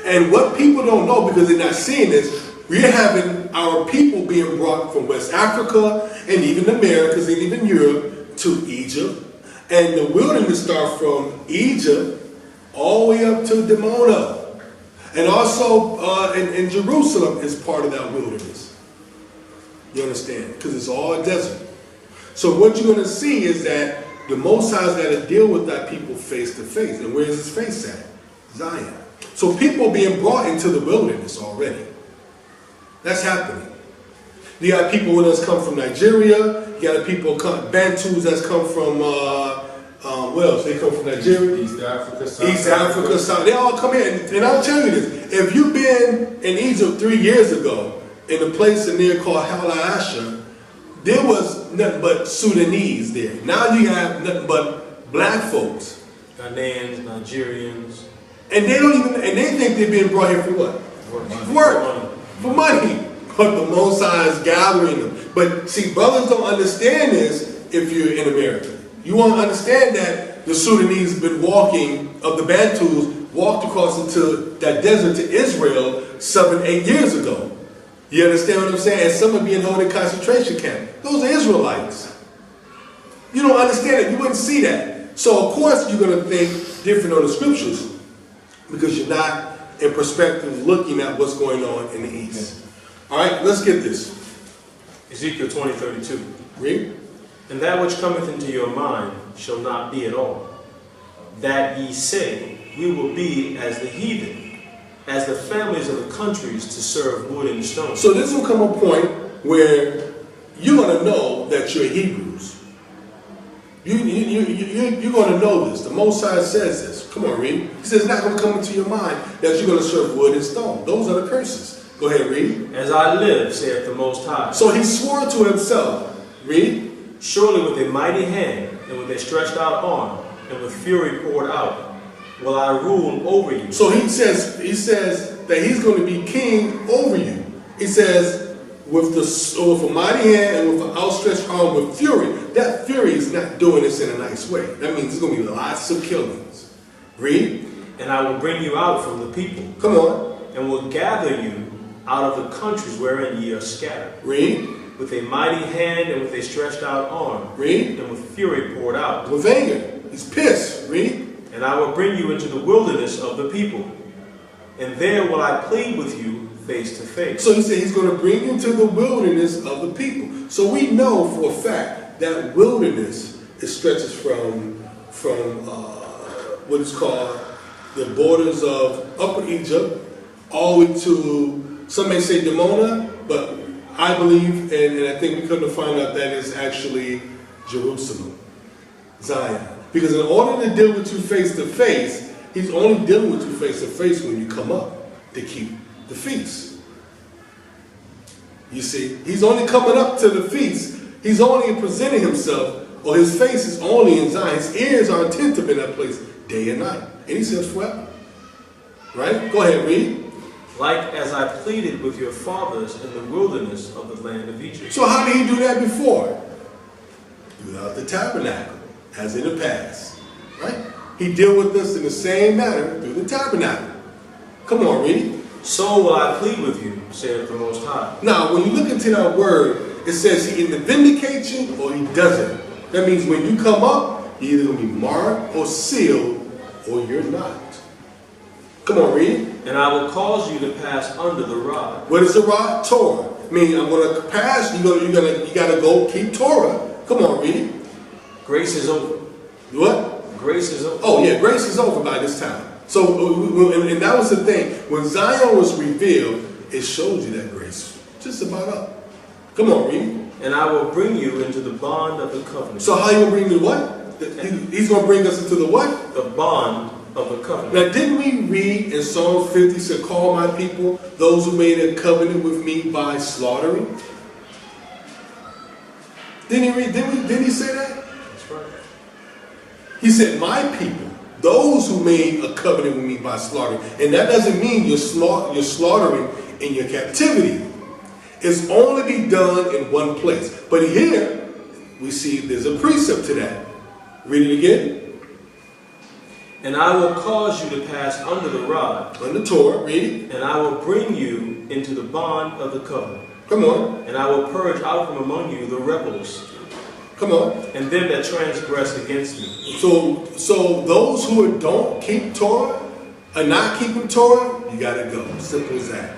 Speaker 1: And what people don't know, because they're not seeing this, we're having our people being brought from West Africa and even the Americas and even Europe to Egypt. And the wilderness starts from Egypt all the way up to Dimona. And also in Jerusalem is part of that wilderness. You understand? Because it's all desert. So what you're going to see is that the Most High's got to deal with that people face to face. And where is His face at? Zion. So people are being brought into the wilderness already. That's happening. You got people that's come from Nigeria. You got people, Bantus that's come from, what else? They come from Nigeria.
Speaker 4: East Africa,
Speaker 1: South. They all come in. And I'll tell you this. If you've been in Egypt 3 years ago, in a place in there called Asha, there was nothing but Sudanese there. Now you have nothing but black folks.
Speaker 3: Ghanaians, Nigerians.
Speaker 1: And they don't even, and they think they're being brought here for what? Work. For money. But the Most High is gathering them. But see, brothers don't understand this if you're in America. You won't understand that the Sudanese have been walking, of the Bantus, walked across into that desert to Israel 7-8 years ago. You understand what I'm saying? And some are being held in concentration camp. Those are Israelites. You don't understand it. You wouldn't see that. So of course you're going to think different on the scriptures because you're not in perspective looking at what's going on in the East. All right, let's get this.
Speaker 3: Ezekiel 20:32.
Speaker 1: Read.
Speaker 3: And that which cometh into your mind shall not be at all. That ye say, we will be as the heathen, as the families of the countries to serve wood and stone.
Speaker 1: So this will come a point where you're going to know that you're Hebrews. You're going to know this. The Most High says this. Come on, read. He says it's not going to come into your mind that you're going to serve wood and stone. Those are the curses. Go ahead, read.
Speaker 3: As I live, saith the Most High.
Speaker 1: So he swore to himself. Read.
Speaker 3: Surely with a mighty hand, and with a stretched out arm, and with fury poured out, will I rule over you.
Speaker 1: So he says that he's going to be king over you. He says, with a mighty hand and with an outstretched arm with fury. That fury is not doing this in a nice way. That means there's going to be lots of killings. Read.
Speaker 3: And I will bring you out from the people.
Speaker 1: Come on.
Speaker 3: And will gather you out of the countries wherein ye are scattered.
Speaker 1: Read.
Speaker 3: With a mighty hand and with a stretched out arm.
Speaker 1: Read.
Speaker 3: And with fury poured out.
Speaker 1: With anger. He's pissed. Read.
Speaker 3: And I will bring you into the wilderness of the people. And there will I plead with you face to face.
Speaker 1: So he said he's going to bring you to the wilderness of the people. So we know for a fact that wilderness stretches from what is called the borders of Upper Egypt all the way to, some may say Dimona, but I believe, and I think we couldn't find out that is actually Jerusalem, Zion. Because in order to deal with you face to face, he's only dealing with you face to face when you come up to keep the feast. You see, he's only coming up to the feast. He's only presenting himself, or his face is only in Zion. His ears are attentive in that place day and night. And he says forever. Right? Go ahead, read.
Speaker 3: Like as I pleaded with your fathers in the wilderness of the land of Egypt.
Speaker 1: So how did he do that before? Without the tabernacle, as in the past. Right? He dealt with us in the same manner through the tabernacle. Come on, read.
Speaker 3: So will I plead with you, saith the Most High.
Speaker 1: Now, when you look into that word, it says he either vindicates you or he doesn't. That means when you come up, you're either going to be marked or sealed or you're not. Come on, read.
Speaker 3: And I will cause you to pass under the rod.
Speaker 1: What is the rod? Torah. I mean, I'm going to pass, you got to go keep Torah. Come on, read.
Speaker 3: Grace is over.
Speaker 1: What?
Speaker 3: Grace is over.
Speaker 1: Oh, yeah, grace is over by this time. So, and that was the thing. When Zion was revealed, it showed you that grace. Just about up. Come on, read.
Speaker 3: And I will bring you into the bond of the covenant.
Speaker 1: So how you going to bring me what? He's going to bring us into the what?
Speaker 3: The bond of the covenant.
Speaker 1: Now, didn't we read in Psalm 50, said, call my people, those who made a covenant with me by slaughtering? Didn't he read? Didn't he say that?
Speaker 3: That's right.
Speaker 1: He said, my people, those who made a covenant with me by slaughtering. And that doesn't mean you're slaughtering in your captivity. It's only be done in one place. But here, we see there's a precept to that. Read it again.
Speaker 3: And I will cause you to pass under the rod.
Speaker 1: Under Torah, read.
Speaker 3: And I will bring you into the bond of the covenant.
Speaker 1: Come on.
Speaker 3: And I will purge out from among you the rebels.
Speaker 1: Come on.
Speaker 3: And them that transgress against me.
Speaker 1: So those who don't keep Torah, are not keeping Torah, you got to go. Simple as that.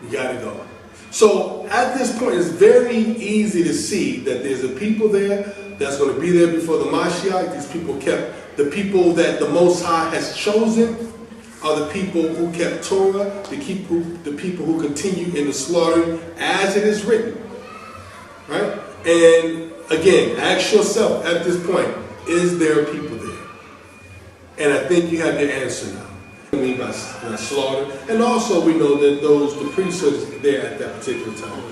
Speaker 1: You got to go. So at this point, it's very easy to see that there's a people there that's going to be there before the Mashiach. These people kept the people that the Most High has chosen are the people who kept Torah, the people who continue in the slaughter as it is written. Right? And again, ask yourself at this point, is there people there? And I think you have your answer now. I mean by slaughter. And also we know that the priesthood is there at that particular time.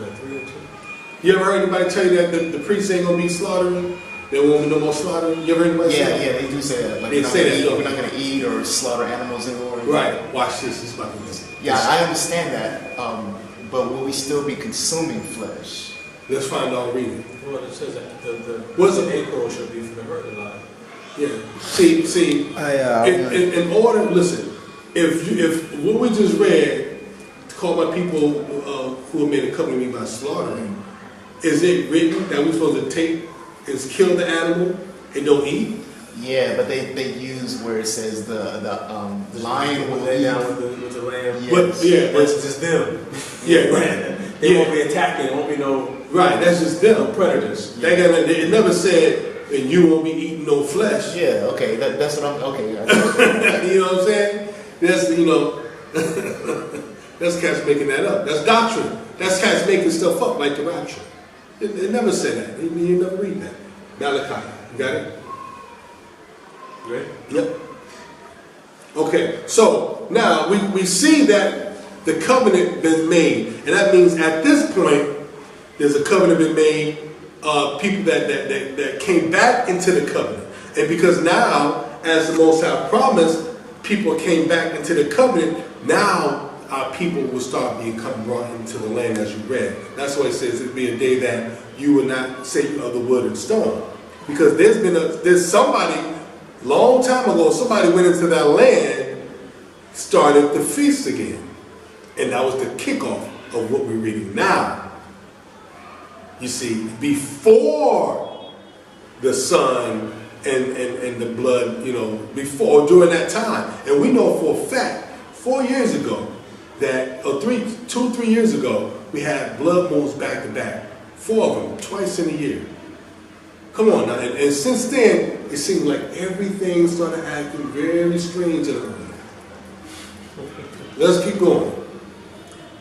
Speaker 1: You ever heard anybody tell you that the priests ain't going to be slaughtering? There won't be no more slaughtering? You ever heard anybody say that?
Speaker 4: Yeah, they do say that. Like,
Speaker 1: they say that.
Speaker 4: We're not going to eat or slaughter animals anymore.
Speaker 1: Right. Watch this. This is about to listen.
Speaker 4: Yeah, I understand that. But will we still be consuming flesh?
Speaker 1: Let's find out reading.
Speaker 3: Well, it says that
Speaker 1: What's
Speaker 3: the acre shall be for the hurt alive.
Speaker 1: Yeah. See. In order, listen. If what we just read, called by people who have made a covenant with me by slaughtering, is it written that we're supposed to take and kill the animal and don't eat?
Speaker 4: Yeah, but they use where it says the lion will
Speaker 3: lay
Speaker 4: eat.
Speaker 3: down with the lamb.
Speaker 4: Yes.
Speaker 1: But
Speaker 3: That's just them.
Speaker 1: Yeah, right.
Speaker 3: They won't be attacking. There won't be no
Speaker 1: right. That's just them.
Speaker 3: predators.
Speaker 1: Yeah. It never said that you won't be eating no flesh.
Speaker 4: Yeah, okay, that's what I'm. Okay.
Speaker 1: You know what I'm saying? That's that's cats making that up. That's doctrine. That's cats making stuff up like the rapture. It never said that. You never read that. Malachi. You got it?
Speaker 3: Right?
Speaker 1: Yep. Okay, so now we see that the covenant been made. And that means at this point, there's a covenant been made, people that came back into the covenant. And because now, as the Most High promised, people came back into the covenant, now our people will start becoming brought into the land as you read. That's why it says it'll be a day that you will not say you of the wood and stone. Because there's somebody, long time ago, somebody went into that land, started the feast again. And that was the kickoff of what we're reading now. You see, before the sun and the blood, before, during that time. And we know for a fact, 4 years ago, that, 3 years ago, we had blood moons back to back. 4 of them, twice in a year. Come on now. And since then, it seems like everything started acting very strange in the world. Let's keep going.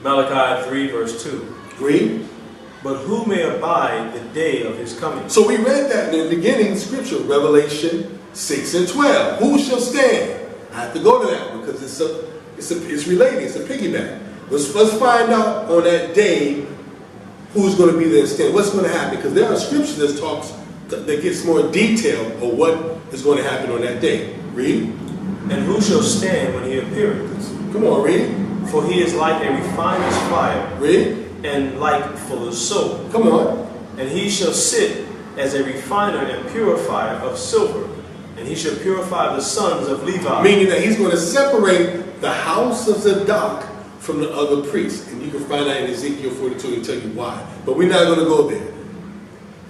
Speaker 3: Malachi 3 verse 2.
Speaker 1: Read.
Speaker 3: But who may abide the day of his coming?
Speaker 1: So we read that in the beginning of Scripture, Revelation 6 and 12. Who shall stand? I have to go to that because it's related. It's a piggyback. Let's find out on that day who's going to be there and stand. What's going to happen? Because there are scriptures that gets more detail of what is going to happen on that day. Read.
Speaker 3: And who shall stand when he appeareth?
Speaker 1: Come on, read.
Speaker 3: For he is like a refiner's fire.
Speaker 1: Read.
Speaker 3: And like fuller's soap.
Speaker 1: Come on.
Speaker 3: And he shall sit as a refiner and purifier of silver. And he shall purify the sons of Levi.
Speaker 1: Meaning that he's going to separate the house of Zadok from the other priests. And you can find out in Ezekiel 42 and tell you why. But we're not going to go there.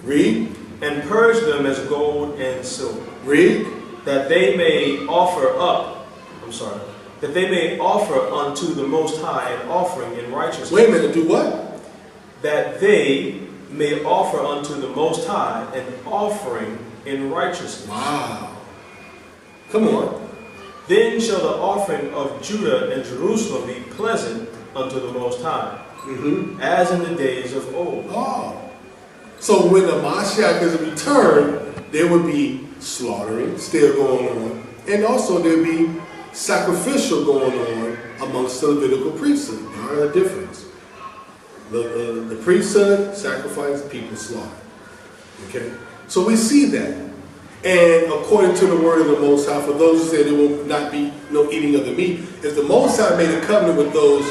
Speaker 1: Read.
Speaker 3: And purge them as gold and silver.
Speaker 1: Read.
Speaker 3: That they may offer that they may offer unto the Most High an offering in righteousness.
Speaker 1: Wait a minute, do what?
Speaker 3: That they may offer unto the Most High an offering in righteousness.
Speaker 1: Wow. Come on.
Speaker 3: Then shall the offering of Judah and Jerusalem be pleasant unto the Most High, as in the days of old.
Speaker 1: Oh. So when the Mashiach is returned, there would be slaughtering still going on. And also there would be sacrificial going on amongst the Levitical priesthood. There are a difference. The priesthood sacrifice, people slaughter. Okay? So we see that. And according to the word of the Most High, for those who say there will not be no eating of the meat, if the Most High made a covenant with those,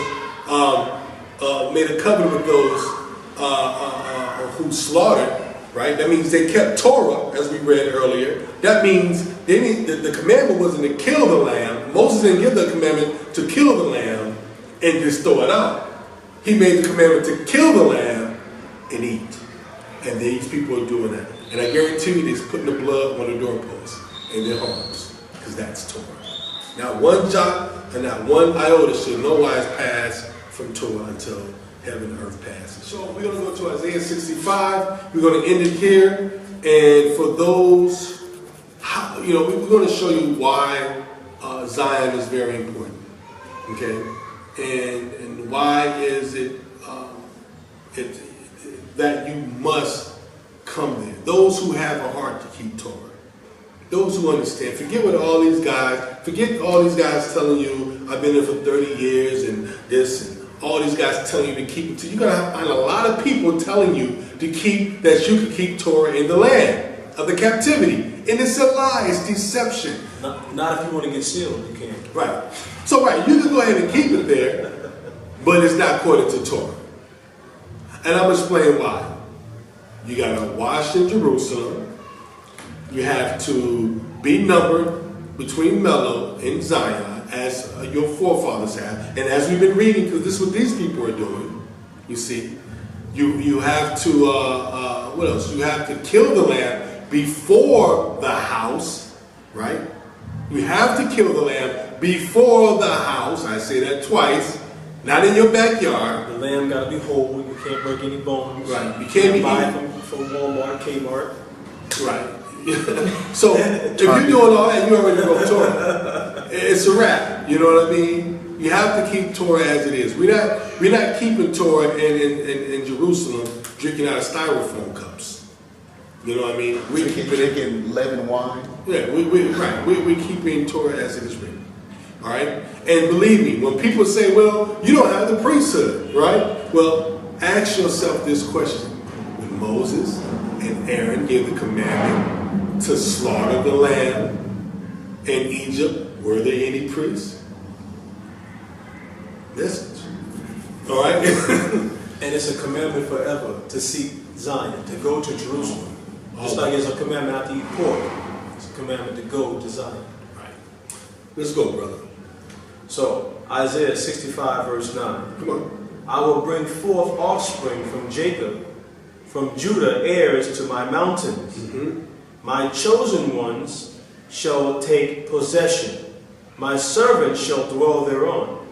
Speaker 1: who slaughtered, right? That means they kept Torah, as we read earlier. That means the commandment wasn't to kill the lamb. Moses didn't give the commandment to kill the lamb and just throw it out. He made the commandment to kill the lamb and eat. And these people are doing that. And I guarantee you they're putting the blood on the doorposts in their homes. Because that's Torah. Not one jot and not one iota should no wise pass from Torah until heaven and earth passes. So we're going to go to Isaiah 65. We're going to end it here. And for those, we're going to show you why Zion is very important. Okay, and why is it, that you must come there? Those who have a heart to keep Torah, those who understand. Forget all these guys telling you I've been there for 30 years and this, and all these guys telling you to keep it. You're gonna find a lot of people telling you that you can keep Torah in the land of the captivity, and it's a lie. It's deception.
Speaker 3: Not if you want to get sealed, you can't.
Speaker 1: Right. So you can go ahead and keep it there, but it's not according to Torah. And I'm explaining why. You got to wash in Jerusalem. You have to be numbered between Melo and Zion, as your forefathers have. And as we've been reading, because this is what these people are doing, you see, you have to, what else? You have to kill the lamb before the house, right? You have to kill the lamb before the house. I say that twice. Not in your backyard.
Speaker 3: The lamb got to be whole. You can't break any bones.
Speaker 1: Right. You can't
Speaker 3: buy it from Walmart, Kmart.
Speaker 1: Right. So if you're doing all that, you already broke Torah. It's a wrap. You know what I mean? You have to keep Torah as it is. We're not keeping Torah in Jerusalem drinking out of styrofoam cups. You know what I mean? We're
Speaker 4: drinking leavened wine.
Speaker 1: Yeah, we're keeping Torah as it is written. All right? And believe me, when people say, well, you don't have the priesthood, right? Well, ask yourself this question. When Moses and Aaron gave the commandment to slaughter the lamb in Egypt, were there any priests? Yes. All right?
Speaker 3: And it's a commandment forever to seek Zion, to go to Jerusalem. Just like it's a commandment not to eat pork. It's a commandment to go to Zion.
Speaker 1: Right. Let's go, brother.
Speaker 3: So, Isaiah 65, verse 9.
Speaker 1: Come on.
Speaker 3: I will bring forth offspring from Jacob, from Judah heirs to my mountains.
Speaker 1: Mm-hmm.
Speaker 3: My chosen ones shall take possession. My servants shall dwell thereon.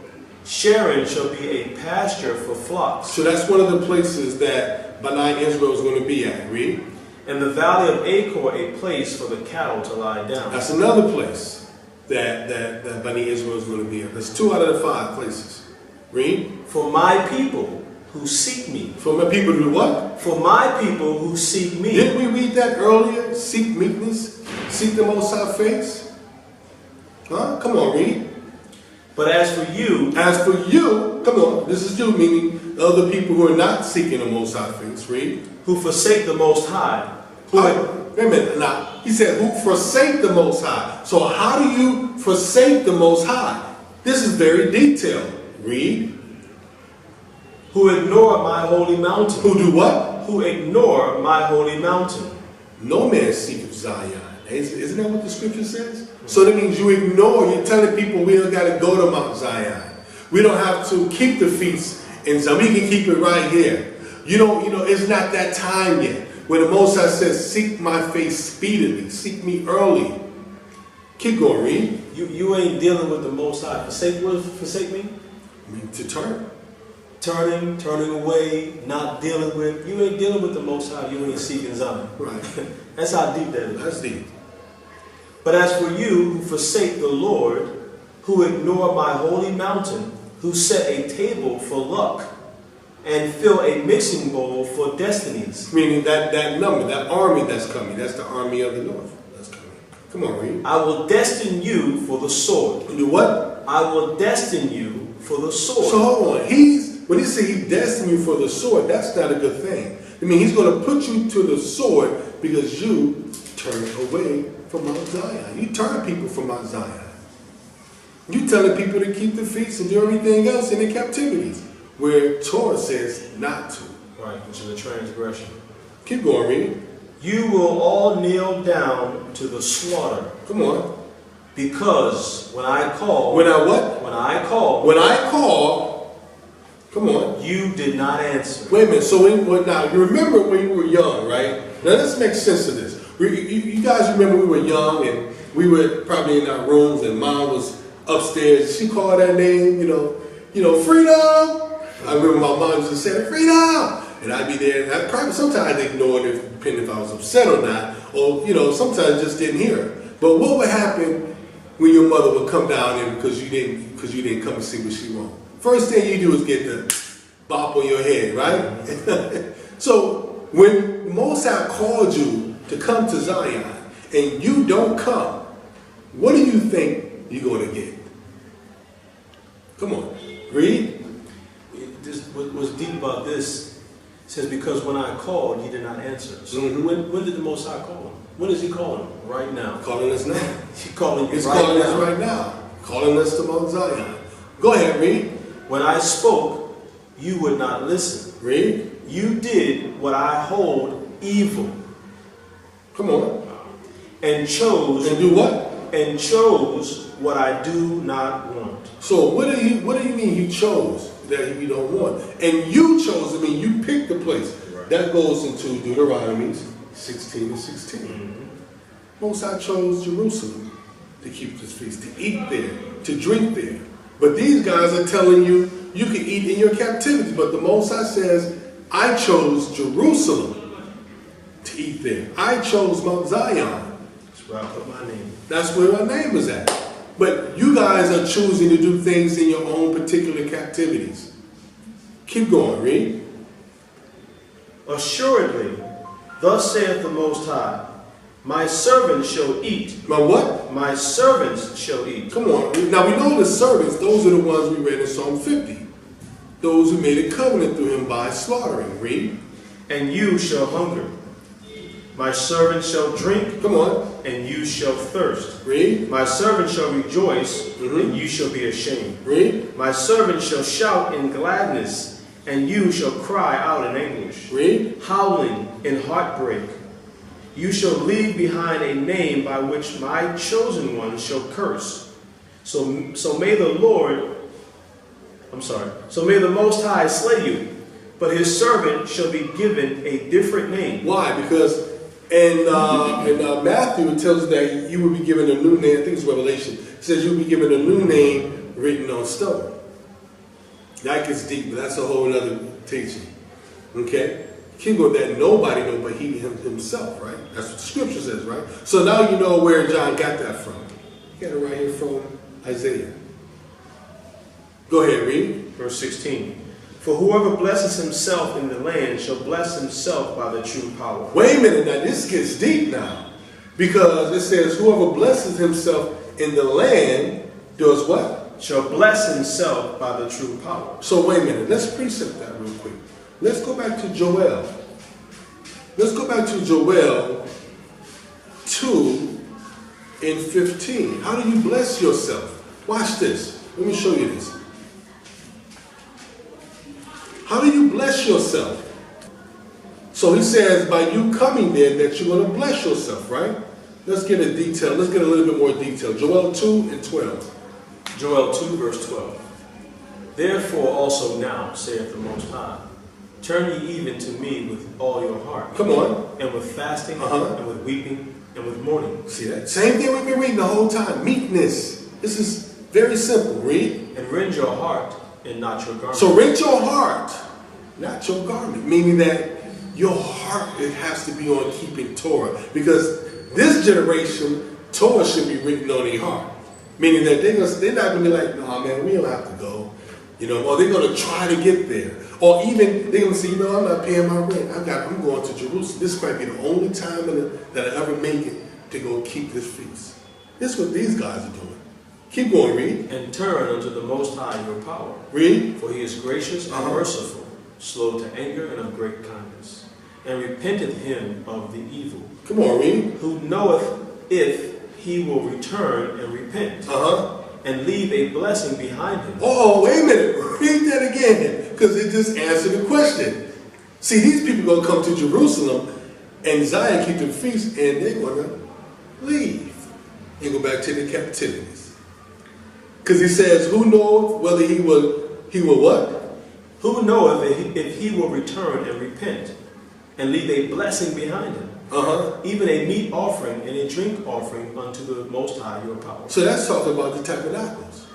Speaker 3: Sharon shall be a pasture for flocks.
Speaker 1: So that's one of the places that Bani Israel is going to be at. Read.
Speaker 3: And the valley of Achor, a place for the cattle to lie down.
Speaker 1: That's another place that Bani Israel is going to be at. That's 2 out of the 5 places. Read.
Speaker 3: For my people who seek me.
Speaker 1: For my people to do what?
Speaker 3: For my people who seek me.
Speaker 1: Didn't we read that earlier? Seek meekness. Seek the Most High face. Huh? Come on, read.
Speaker 3: But as for you.
Speaker 1: As for you, come on. This is you, meaning other people who are not seeking the Most High face. Read.
Speaker 3: Who forsake the Most High.
Speaker 1: Wait a minute. Now, he said, who forsake the Most High. So how do you forsake the Most High? This is very detailed. Read.
Speaker 3: Who ignore my holy mountain.
Speaker 1: Who do what?
Speaker 3: Who ignore my holy mountain.
Speaker 1: No man seeketh Zion. Isn't that what the scripture says? So that means you ignore. You're telling people we don't got to go to Mount Zion. We don't have to keep the feast in Zion. We can keep it right here. You know, it's not that time yet. When the Most High says, seek my face speedily, seek me early. Keep going, read.
Speaker 3: You ain't dealing with the Most High. Forsake me?
Speaker 1: I mean, to turn.
Speaker 3: Turning away, not dealing with. You ain't dealing with the Most High. You ain't seeking Zion.
Speaker 1: Right.
Speaker 3: That's how deep that is.
Speaker 1: That's deep.
Speaker 3: But as for you who forsake the Lord, who ignore my holy mountain, who set a table for luck, and fill a mixing bowl for destinies.
Speaker 1: Meaning that number, that army that's coming, that's the army of the north that's coming. Come on, read.
Speaker 3: I will destine you for the sword.
Speaker 1: Do what?
Speaker 3: I will destine you for the sword.
Speaker 1: So hold on. When he said he destined you for the sword, that's not a good thing. I mean, he's going to put you to the sword because you turn away from Mount Zion. You turn people from Mount Zion. You telling people to keep the feast and do everything else in the captivities, where Torah says not to.
Speaker 3: Right, which is a transgression.
Speaker 1: Keep going, read.
Speaker 3: You will all kneel down to the slaughter.
Speaker 1: Come on.
Speaker 3: Because when I call.
Speaker 1: When I what?
Speaker 3: When I call.
Speaker 1: When I call. Come on.
Speaker 3: You did not answer.
Speaker 1: Wait a minute. So now you remember when you were young, right? Now let's make sense of this. You guys remember we were young and we were probably in our rooms and Mom was upstairs. She called that name, Freedom. I remember my mom used to say, Freedom! And I'd be there, and sometimes I'd ignore it, depending if I was upset or not, or, sometimes just didn't hear her. But what would happen when your mother would come down there because you didn't come and see what she wanted. First thing you do is get the bop on your head, right? So when Mosai called you to come to Zion and you don't come, what do you think you're going to get? Come on, read.
Speaker 3: What's deep about this says, because when I called, you did not answer. So when did the Most High call him? When is he calling him? Right now.
Speaker 1: Calling us now.
Speaker 3: He's calling you
Speaker 1: He's
Speaker 3: right
Speaker 1: calling
Speaker 3: now.
Speaker 1: us right now. Calling us to Mount Zion. Go ahead, read.
Speaker 3: When I spoke, you would not listen.
Speaker 1: Read.
Speaker 3: You did what I hold evil.
Speaker 1: Come on.
Speaker 3: And chose.
Speaker 1: And do what?
Speaker 3: And chose what I do not want.
Speaker 1: So what do you mean he chose that you don't want? And you chose, I mean you picked the place. Right. That goes into Deuteronomy 16 and 16. Most High chose Jerusalem to keep this feast, to eat there, to drink there. But these guys are telling you you can eat in your captivity. But the Most High says, I chose Jerusalem to eat there. I chose Mount Zion.
Speaker 3: That's where I put my name.
Speaker 1: That's where my name is at. But you guys are choosing to do things in your own particular captivities. Keep going, read.
Speaker 3: Assuredly, thus saith the Most High, my servants shall eat.
Speaker 1: My what?
Speaker 3: My servants shall eat.
Speaker 1: Come on. Now we know the servants, those are the ones we read in Psalm 50. Those who made a covenant through him by slaughtering. Read.
Speaker 3: And you shall hunger. My servants shall drink.
Speaker 1: Come on.
Speaker 3: And you shall thirst.
Speaker 1: Read.
Speaker 3: My servants shall rejoice, and you shall be ashamed.
Speaker 1: Read.
Speaker 3: My servants shall shout in gladness, and you shall cry out in anguish.
Speaker 1: Read.
Speaker 3: Howling in heartbreak. You shall leave behind a name by which my chosen one shall curse. So may the Most High slay you, but his servant shall be given a different name.
Speaker 1: Why? Because in Matthew it tells us that you will be given a new name. I think it's Revelation. It says you will be given a new name written on stone. That gets deep, but that's a whole other teaching. Okay? Keep going, that nobody knows but he himself, right? That's what the scripture says, right? So now you know where John got that from. He got it right here from Isaiah. Go ahead, read.
Speaker 3: Verse 16. For whoever blesses himself in the land shall bless himself by the true power.
Speaker 1: Wait a minute, now this gets deep now. Because it says whoever blesses himself in the land does what?
Speaker 3: Shall bless himself by the true power.
Speaker 1: So wait a minute, let's precept that real quick. Let's go back to Joel. Let's go back to Joel 2 and 15. How do you bless yourself? Watch this. Let me show you this. How do you bless yourself? So he says by you coming there that you're going to bless yourself, right? Let's get a detail. Let's get a little bit more detail. Joel 2 and 12.
Speaker 3: Joel 2 verse 12. Therefore also now, saith the Most High, turn ye even to me with all your heart.
Speaker 1: Come on.
Speaker 3: And with fasting, and with weeping, and with mourning.
Speaker 1: See that? Same thing we've been reading the whole time. Meekness. This is very simple. Read.
Speaker 3: And rend your heart and not your garment.
Speaker 1: So rend your heart, not your garment. Meaning that your heart, it has to be on keeping Torah. Because this generation, Torah should be written on their heart. Meaning that they're not going to be like, no, man, we don't have to go. You know, or they're going to try to get there. Or even they're going to say, you know, I'm not paying my rent. I'm going to Jerusalem. This might be the only time that I ever make it to go keep this feast. This is what these guys are doing. Keep going, read.
Speaker 3: And turn unto the Most High your power.
Speaker 1: Read.
Speaker 3: For he is gracious and merciful, slow to anger and of great kindness. And repenteth him of the evil.
Speaker 1: Come on, read.
Speaker 3: Who knoweth if he will return and repent. And leave a blessing behind him.
Speaker 1: Oh, wait a minute. Read that again. Because it just answered the question. See, these people going to come to Jerusalem and Zion keep the feast and they're going to leave and go back to their captivities. Because he says, who knows whether he will what?
Speaker 3: Who knoweth if he will return and repent and leave a blessing behind him. Even a meat offering and a drink offering unto the Most High your power.
Speaker 1: So that's talking about the tabernacles.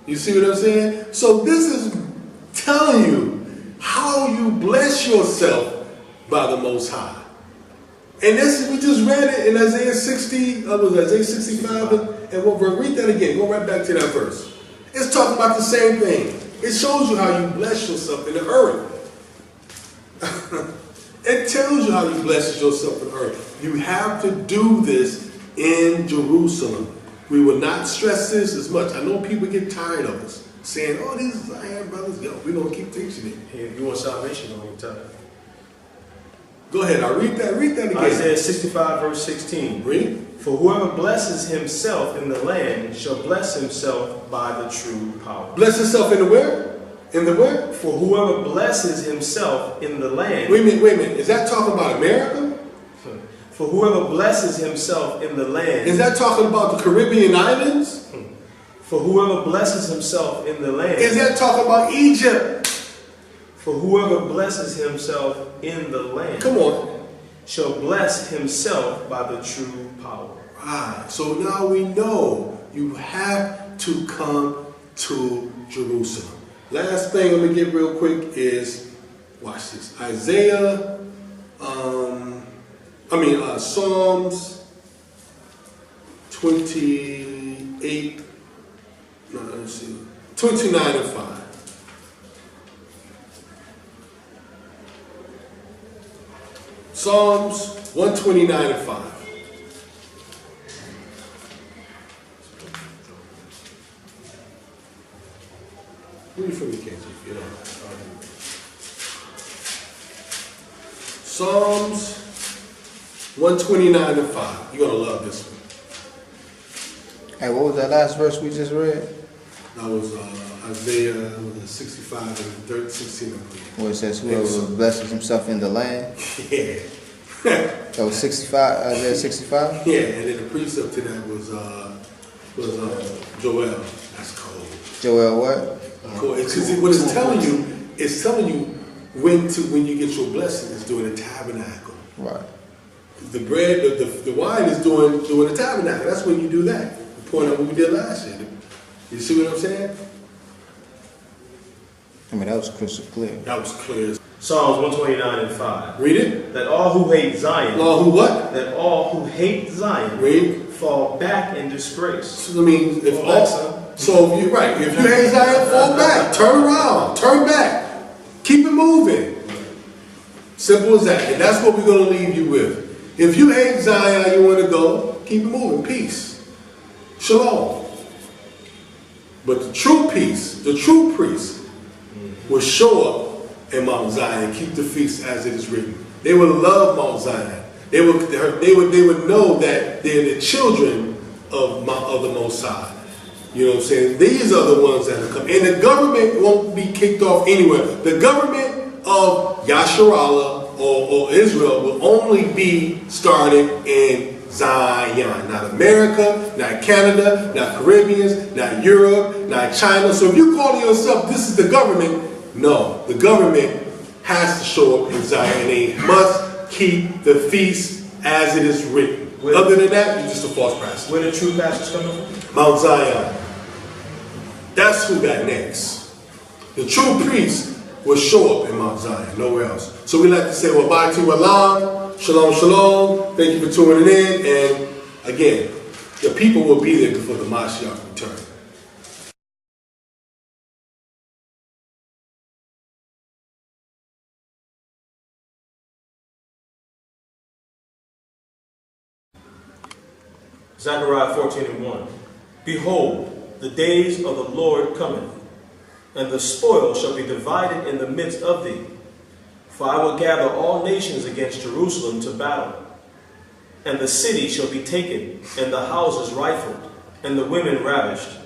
Speaker 1: You see what I'm saying? So this is telling you how you bless yourself by the Most High. And this, we just read it in Isaiah 60, Isaiah 65 and what verse? Read that again. Go right back to that verse. It's talking about the same thing. It shows you how you bless yourself in the earth. It tells you how you bless yourself in the earth. You have to do this in Jerusalem. We will not stress this as much. I know people get tired of us saying, oh, these is Zion brothers. Yo, we're going to keep teaching it.
Speaker 3: Hey, if you want salvation, don't even tell it.
Speaker 1: Go ahead. I'll read that again.
Speaker 3: Isaiah 65, verse 16.
Speaker 1: Read.
Speaker 3: For whoever blesses himself in the land shall bless himself by the true power.
Speaker 1: Bless himself in the where? In the where?
Speaker 3: For whoever blesses himself in the land.
Speaker 1: Wait a minute. Is that talking about America?
Speaker 3: For whoever blesses himself in the land.
Speaker 1: Is that talking about the Caribbean islands?
Speaker 3: For whoever blesses himself in the land.
Speaker 1: Is that talking about Egypt?
Speaker 3: For whoever blesses himself in the land.
Speaker 1: Come on.
Speaker 3: Shall bless himself by the true power.
Speaker 1: Right. So now we know you have to come to Jerusalem. Last thing I'm going to get real quick is, watch this. Psalms 28, no, let's see, 29 and 5. Psalms 129 and 5. Read from the KJV, you know. Psalms 129 and 5. You're going to love this one.
Speaker 5: Hey, what was that last verse we just read?
Speaker 1: That was Isaiah 65 and 16.
Speaker 5: Where it says, whoever blesses himself in the land.
Speaker 1: Yeah.
Speaker 5: That was 65, Isaiah 65?
Speaker 1: Yeah, and then the precept to that was Joel. That's cold.
Speaker 5: Joel what?
Speaker 1: Cool. What it's telling you when you get your blessing is doing a tabernacle.
Speaker 5: Right.
Speaker 1: The bread, the wine is doing the tabernacle. That's when you do that. The point of what we did last year. You see what I'm saying?
Speaker 5: I mean, that was crystal clear.
Speaker 1: That was clear.
Speaker 3: Psalms 129 and 5.
Speaker 1: Read it.
Speaker 3: That all who hate Zion.
Speaker 1: All who what?
Speaker 3: That all who hate Zion.
Speaker 1: Read.
Speaker 3: Fall back in disgrace.
Speaker 1: So I mean, if you're right, if you hate Zion, fall back, turn around, turn back, keep it moving. Simple as that. And that's what we're going to leave you with. If you hate Zion, you want to go, keep it moving. Peace. Shalom. But the true peace, the true priest, will show up in Mount Zion, keep the feast as it is written. They will love Mount Zion. They would know that they're the children of the Most High. You know what I'm saying? These are the ones that will come. And the government won't be kicked off anywhere. The government of Yasharallah or Israel will only be started in Zion. Not America, not Canada, not Caribbeans, not Europe, not China. So if you call yourself, this is the government, no. The government has to show up in Zion. And they must keep the feast as it is written. Other than that, you're just a false pastor.
Speaker 3: Where the true pastors coming from?
Speaker 1: Mount Zion. That's who got next. The true priest will show up in Mount Zion, nowhere else. So we like to say, well, bye to Allah, shalom, shalom. Thank you for tuning in. And again, the people will be there before the Mashiach return.
Speaker 3: Zechariah 14 and 1. Behold, the days of the Lord cometh, and the spoil shall be divided in the midst of thee. For I will gather all nations against Jerusalem to battle. And the city shall be taken, and the houses rifled, and the women ravished.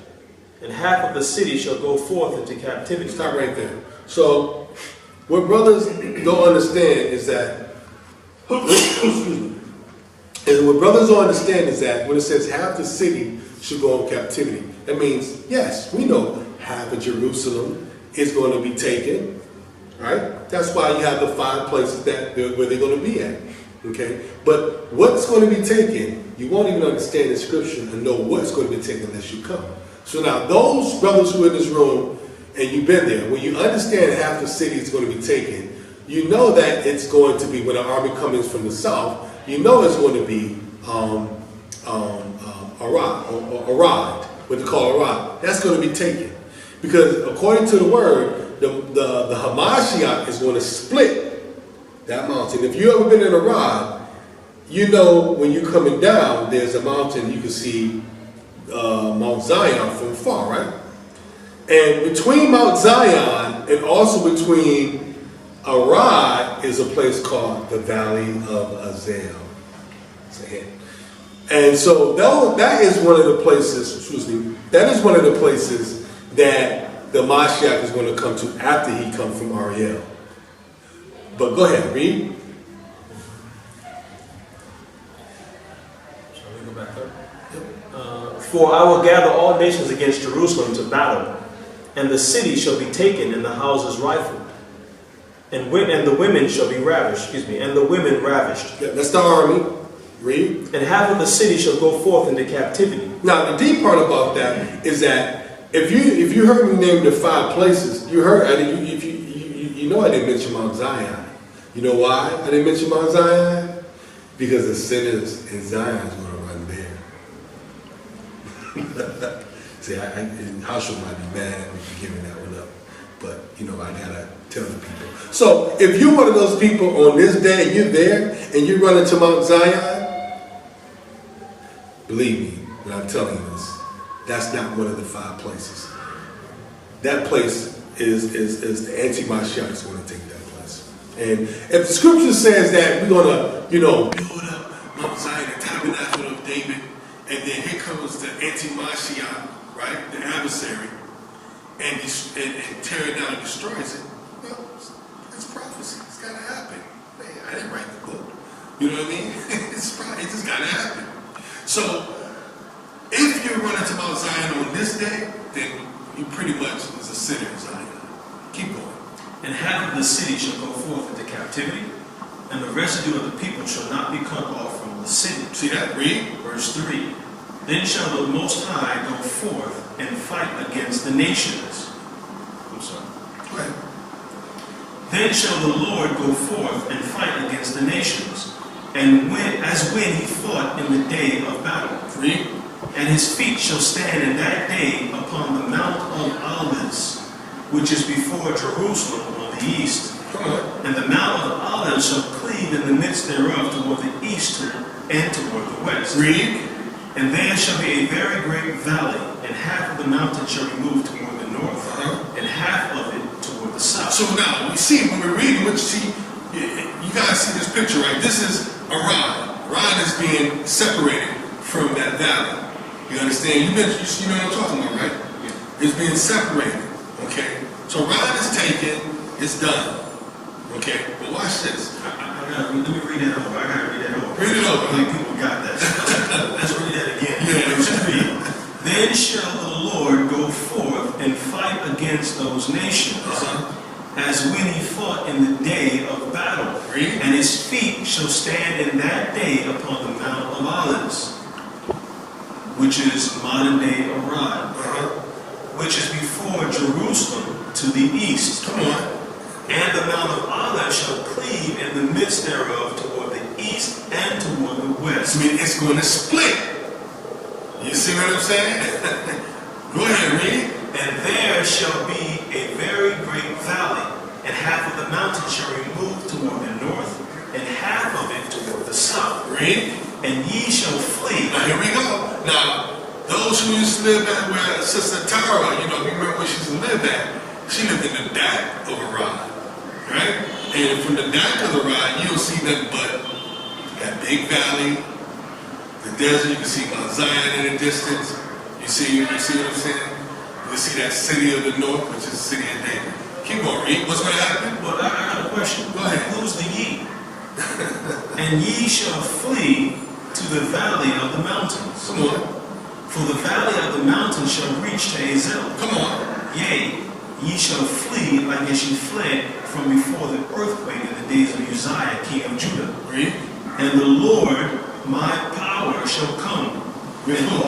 Speaker 3: And half of the city shall go forth into captivity.
Speaker 1: Stop right there. So, what brothers don't understand is that, excuse me. And what brothers don't understand is that when it says half the city should go in captivity, that means, yes, we know half of Jerusalem is going to be taken, right? That's why you have the 5 places where they're going to be at, okay? But what's going to be taken, you won't even understand the scripture and know what's going to be taken unless you come. So now, those brothers who are in this room, and you've been there, when you understand half the city is going to be taken, you know that it's going to be, when an army comes from the south, you know it's going to be arrived, what they call arrived, that's going to be taken. Because according to the word, the Hamashiach is going to split that mountain. If you've ever been in Arad, you know when you're coming down, there's a mountain, you can see Mount Zion from far, right? And between Mount Zion and also between Arad is a place called the Valley of Azel. And so that is one of the places, that is one of the places that the Mashiach is going to come to after he comes from Ariel. But go ahead, read.
Speaker 3: Shall we go back up? For I will gather all nations against Jerusalem to battle, and the city shall be taken, and the houses rifled, and the women shall be ravished. And the women ravished.
Speaker 1: Yeah, that's the army. Read.
Speaker 3: And half of the city shall go forth into captivity.
Speaker 1: Now the deep part about that is that if you heard me name the 5 places, you heard you know I didn't mention Mount Zion. You know why I didn't mention Mount Zion? Because the sinners in Zion is going to run there. See, how should I be mad at me for giving that one up? But I gotta tell the people. So if you're one of those people on this day, you're there and you run into Mount Zion, believe me when I'm telling you this, that's not one of the 5 places. That place is the anti-Mashiach is going to take that place. And if the scripture says that we're going to, build up Mount Zion, the tabernacle of David, and then here comes the anti-Mashiach, right, the adversary, and tear it down and destroys it, well, it's prophecy. It's got to happen. Man, I didn't write the book. You know what I mean? It just got to happen. So, if you run into Mount Zion on this day, then you pretty much is a sinner in Zion. Keep going.
Speaker 2: And half of the city shall go forth into captivity, and the residue of the people shall not be cut off from the city.
Speaker 1: See that? Read.
Speaker 2: Verse 3. Then shall the Most High go forth and fight against the nations. I'm sorry.
Speaker 1: Go ahead.
Speaker 2: Then shall the Lord go forth and fight against the nations, and when he fought in the day of battle.
Speaker 1: Read.
Speaker 2: And his feet shall stand in that day upon the Mount of Olives, which is before Jerusalem on the east. And the Mount of Olives shall cleave in the midst thereof toward the east and toward the west.
Speaker 1: Read.
Speaker 2: And there shall be a very great valley, and half of the mountain shall be moved toward the north, and half of it toward the south.
Speaker 1: So now we see when we're reading, you guys see this picture, right? This is Arad. Arad is being separated from that valley. You understand? You know what I'm talking about, right? It's being separated. Okay? So Arad is taken, it's done. Okay? But watch this.
Speaker 2: Let me read that over. I gotta read that over.
Speaker 1: Read it over.
Speaker 2: I think people got that. Let's read that again.
Speaker 1: Yeah.
Speaker 2: Let's read. Then shall the Lord go forth and fight against those nations, as when he fought in the day of battle.
Speaker 1: Read.
Speaker 2: And his feet shall stand in that day upon the Mount of Olives, which is modern day Arad, which is before Jerusalem to the east.
Speaker 1: Come on.
Speaker 2: And the Mount of Olives shall cleave in the midst thereof toward the east and toward the west.
Speaker 1: I mean, it's going to split. You see what I'm saying? Go ahead, read.
Speaker 2: And there shall be a very great valley, and half of the mountain shall remove toward the north, and half of it toward the south.
Speaker 1: Read.
Speaker 2: And ye shall flee.
Speaker 1: Now here we go. Now, those who used to live at where Sister Torah, remember where she used to live at? She lived in the back of Arad. Right? And from the back of the ride, you don't see nothing but that big valley, the desert. You can see Mount Zion in the distance. You see what I'm saying? You can see that city of the north, which is the city of David. Keep going, read. What's going to happen?
Speaker 2: Well, I got a question.
Speaker 1: Go ahead.
Speaker 2: Who's the ye? And ye shall flee to the valley of the mountains.
Speaker 1: Come on.
Speaker 2: For the valley of the mountains shall reach to Azel.
Speaker 1: Come on.
Speaker 2: Yea, ye shall flee like as ye fled from before the earthquake in the days of Uzziah, king of Judah.
Speaker 1: Read.
Speaker 2: And the Lord, my power, shall come
Speaker 1: With who?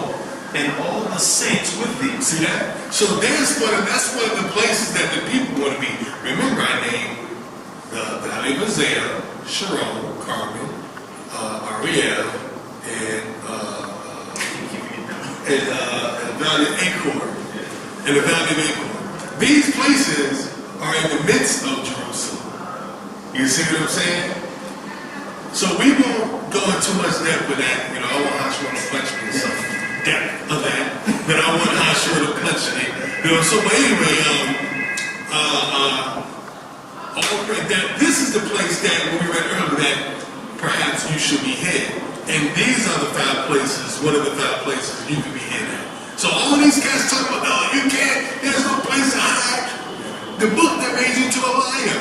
Speaker 2: and all the saints with thee.
Speaker 1: See that? So that's one of the places that the people want to be. Remember, I named the Valley of Isaiah, Sharon, Carmen, Ariel, and and the Valley of Acorn. These places are in the midst of Jerusalem. You see what I'm saying? So we won't go into too much depth with that. You know, I want Joshua to punch me in some depth of that. But I want Joshua to punch me. You know, so but anyway, that this is the place that when we read earlier that perhaps you should be hid. And these are the 5 places, one of the 5 places you can be hid at. So all these cats talk about, no, you can't, there's no place to hide. The book that made you to a liar.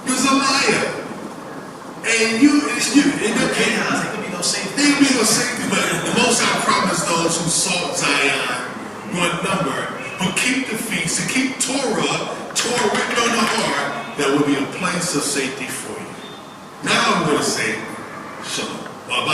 Speaker 1: You're a liar. And it's you. There
Speaker 2: can be no safety.
Speaker 1: There can be no safety, but the Most High promised those who sought Zion one number, who keep the feast, and keep Torah written on the heart, that will be a place of safety for you. Now I'm going to say, Shalom. Wa